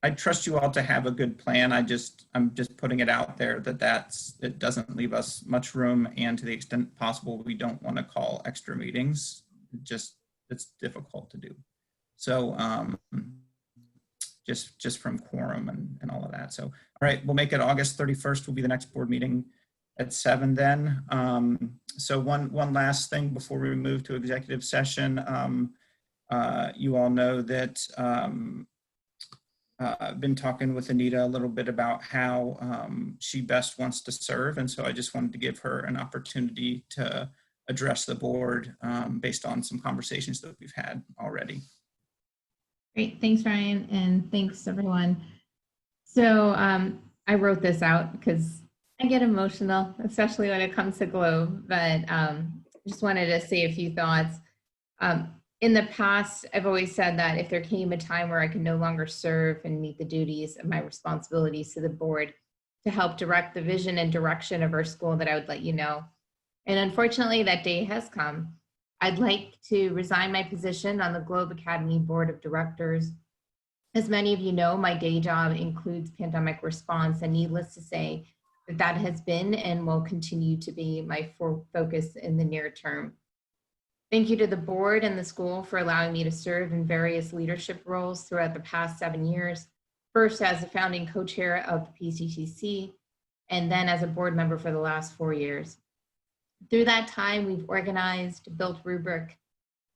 I trust you all to have a good plan. I'm just putting it out there that it doesn't leave us much room, and to the extent possible, we don't want to call extra meetings. It's difficult to do. So just from quorum and all of that. So, all right, we'll make it August 31st will be the next board meeting at 7 then. So one last thing before we move to executive session. You all know that I've been talking with Anita a little bit about how she best wants to serve. And so I just wanted to give her an opportunity to address the board based on some conversations that we've had already. Great, thanks Ryan, and thanks everyone. So I wrote this out because I get emotional, especially when it comes to Globe, but just wanted to say a few thoughts. In the past, I've always said that if there came a time where I could no longer serve and meet the duties of my responsibilities to the board to help direct the vision and direction of our school, that I would let you know. And unfortunately, that day has come. I'd like to resign my position on the Globe Academy Board of Directors. As many of you know, my day job includes pandemic response, and needless to say, that has been and will continue to be my focus in the near term. Thank you to the board and the school for allowing me to serve in various leadership roles throughout the past 7 years, first as the founding co-chair of the PCTC, and then as a board member for the last 4 years. Through that time, we've organized, built rubric,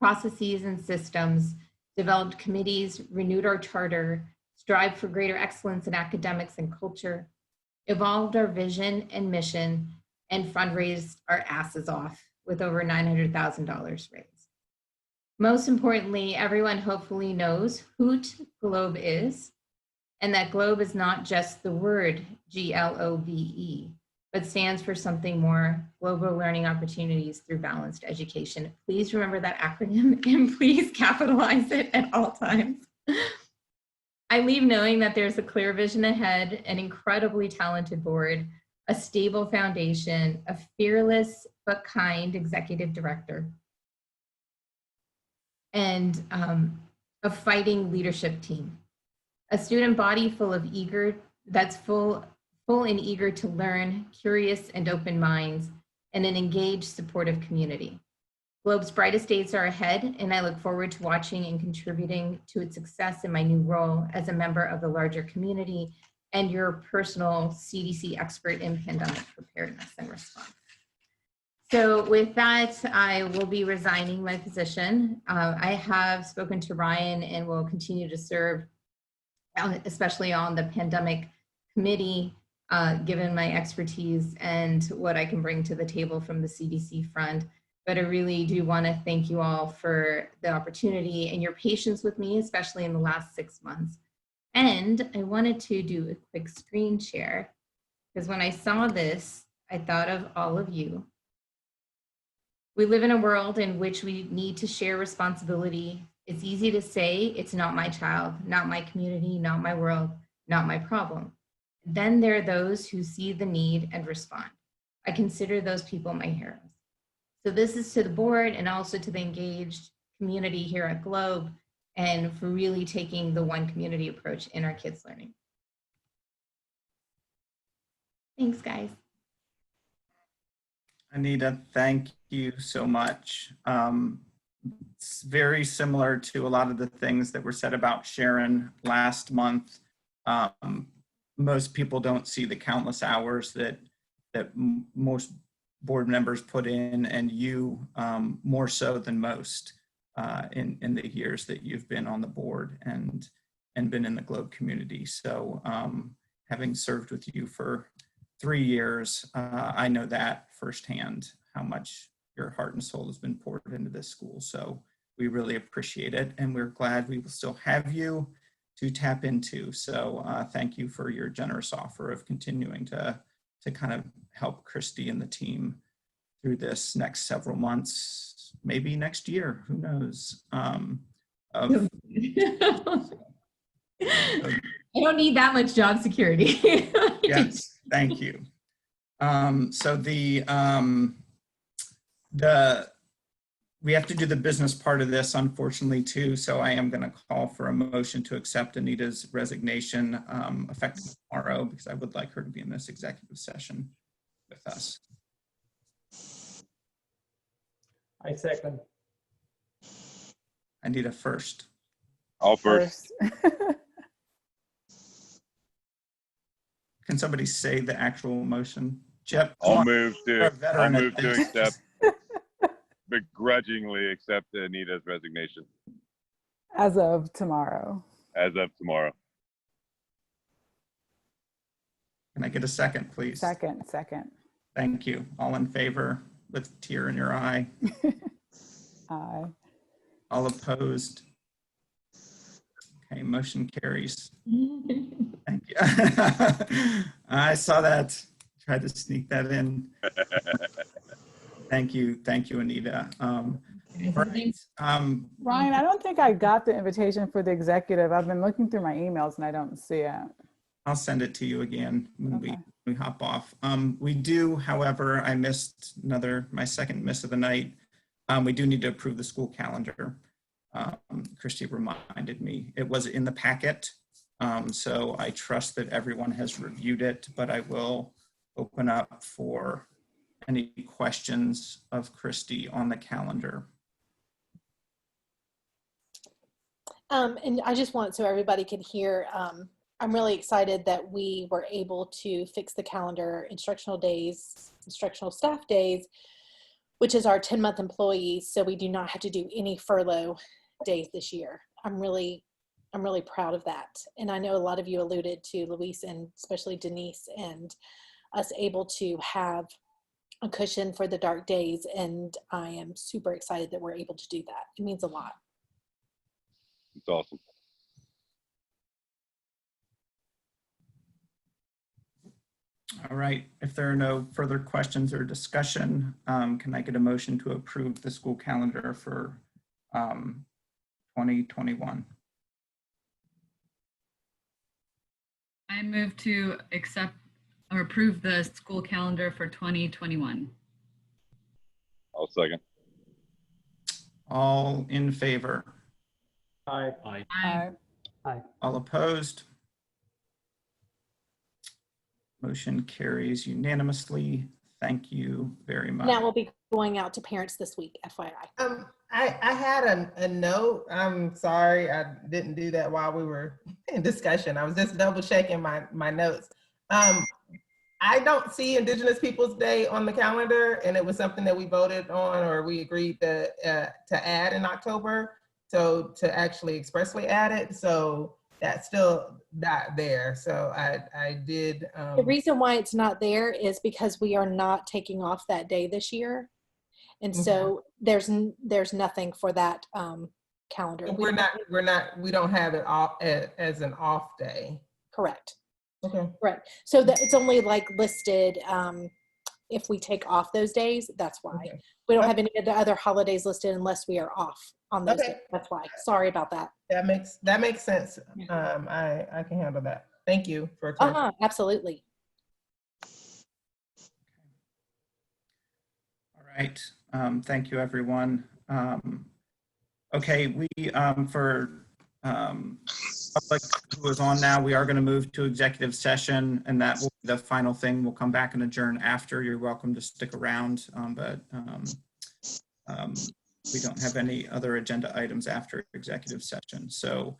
processes and systems, developed committees, renewed our charter, strived for greater excellence in academics and culture, evolved our vision and mission, and fundraised our asses off with over $900,000 raised. Most importantly, everyone hopefully knows who Globe is, and that Globe is not just the word GLOBE, but stands for something more: Global Learning Opportunities Through Balanced Education. Please remember that acronym and please capitalize it at all times. I leave knowing that there's a clear vision ahead, an incredibly talented board, a stable foundation, a fearless but kind executive director, and a fighting leadership team. A student body full of full and eager to learn, curious and open minds, and an engaged, supportive community. Globe's brightest days are ahead, and I look forward to watching and contributing to its success in my new role as a member of the larger community and your personal CDC expert in pandemic preparedness and response. So with that, I will be resigning my position. I have spoken to Ryan and will continue to serve, especially on the pandemic committee, given my expertise and what I can bring to the table from the CDC front. But I really do want to thank you all for the opportunity and your patience with me, especially in the last 6 months. And I wanted to do a quick screen share, because when I saw this, I thought of all of you. We live in a world in which we need to share responsibility. It's easy to say, it's not my child, not my community, not my world, not my problem. Then there are those who see the need and respond. I consider those people my heroes. So this is to the board and also to the engaged community here at Globe, and for really taking the one community approach in our kids' learning. Thanks, guys. Anita, thank you so much. It's very similar to a lot of the things that were said about Sharon last month. Most people don't see the countless hours that most board members put in, and you more so than most in the years that you've been on the board and been in the Globe community. So having served with you for 3 years, I know that firsthand, how much your heart and soul has been poured into this school. So we really appreciate it, and we're glad we will still have you to tap into. So thank you for your generous offer of continuing to kind of help Christy and the team through this next several months, maybe next year, who knows? I don't need that much job security. Yes, thank you. So we have to do the business part of this, unfortunately, too. So I am going to call for a motion to accept Anita's resignation effective tomorrow, because I would like her to be in this executive session with us. I second. Anita first. I'll first. Can somebody say the actual motion? Chip, I'll move to accept, begrudgingly accept Anita's resignation. As of tomorrow. As of tomorrow. Can I get a second, please? Second. Thank you. All in favor with a tear in your eye? Aye. All opposed? Okay, motion carries. Thank you. I saw that. Tried to sneak that in. Thank you, Anita. Ryan, I don't think I got the invitation for the executive. I've been looking through my emails and I don't see it. I'll send it to you again when we hop off. We do, however, I missed my second miss of the night. we do need to approve the school calendar. Christy reminded me, it was in the packet. So I trust that everyone has reviewed it, but I will open up for any questions of Christy on the calendar. And I just want, so everybody can hear, I'm really excited that we were able to fix the calendar, instructional days, instructional staff days, which is our 10-month employees. So we do not have to do any furlough days this year. I'm really proud of that. And I know a lot of you alluded to Luis and especially Denise and us able to have a cushion for the dark days. And I am super excited that we're able to do that. It means a lot. It's awesome. All right, if there are no further questions or discussion, can I get a motion to approve the school calendar for 2021? I move to accept or approve the school calendar for 2021. I'll second. All in favor? Aye. Aye. Aye. Aye. All opposed? Motion carries unanimously. Thank you very much. That will be going out to parents this week, FYI. I had a note. I'm sorry, I didn't do that while we were in discussion. I was just double checking my notes. I don't see Indigenous Peoples Day on the calendar, and it was something that we voted on or we agreed to add in October. So to actually expressly add it, so that's still not there. So I did. The reason why it's not there is because we are not taking off that day this year. And so there's nothing for that calendar. We don't have it off as an off day. Correct. Okay. Right. So that it's only like listed if we take off those days. That's why. Okay. We don't have any of the other holidays listed unless we are off on those Okay. days. That's why. Sorry about that. That makes sense. I can handle that. Thank you for clarifying. Absolutely. All right. Thank you, everyone. Okay, we for public who is on now, we are going to move to executive session, and that will be the final thing. We'll come back and adjourn after. You're welcome to stick around, but we don't have any other agenda items after executive session. So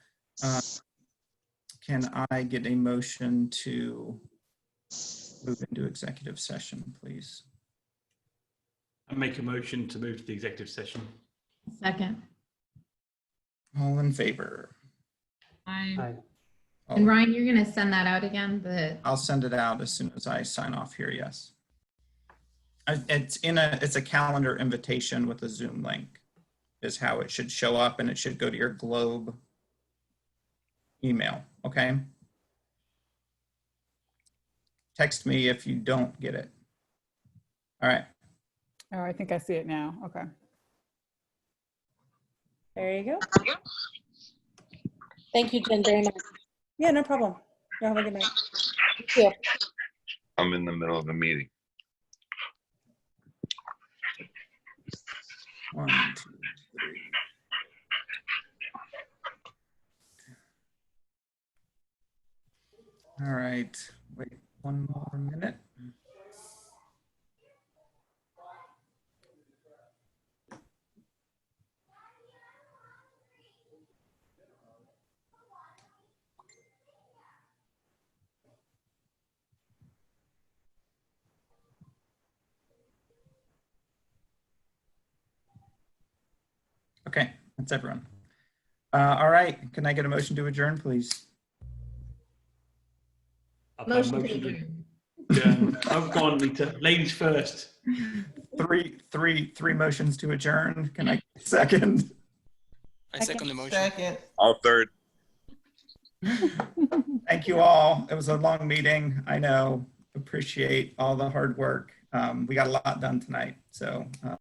can I get a motion to move into executive session, please? I make a motion to move to the executive session. Second. All in favor? Aye. And Ryan, you're going to send that out again? I'll send it out as soon as I sign off here, yes. It's a calendar invitation with a Zoom link is how it should show up, and it should go to your Globe email, okay? Text me if you don't get it. All right. Oh, I think I see it now. Okay. There you go. Thank you, Jen, very much. Yeah, no problem. You have a good night. Thank you. I'm in the middle of a meeting. 1, 2, 3. All right, wait one more minute. Okay, that's everyone. All right, can I get a motion to adjourn, please? Motion to adjourn. I've gone into ladies first. Three motions to adjourn. Can I get a second? I second the motion. Second. I'll third. Thank you all. It was a long meeting. I know. Appreciate all the hard work. We got a lot done tonight. So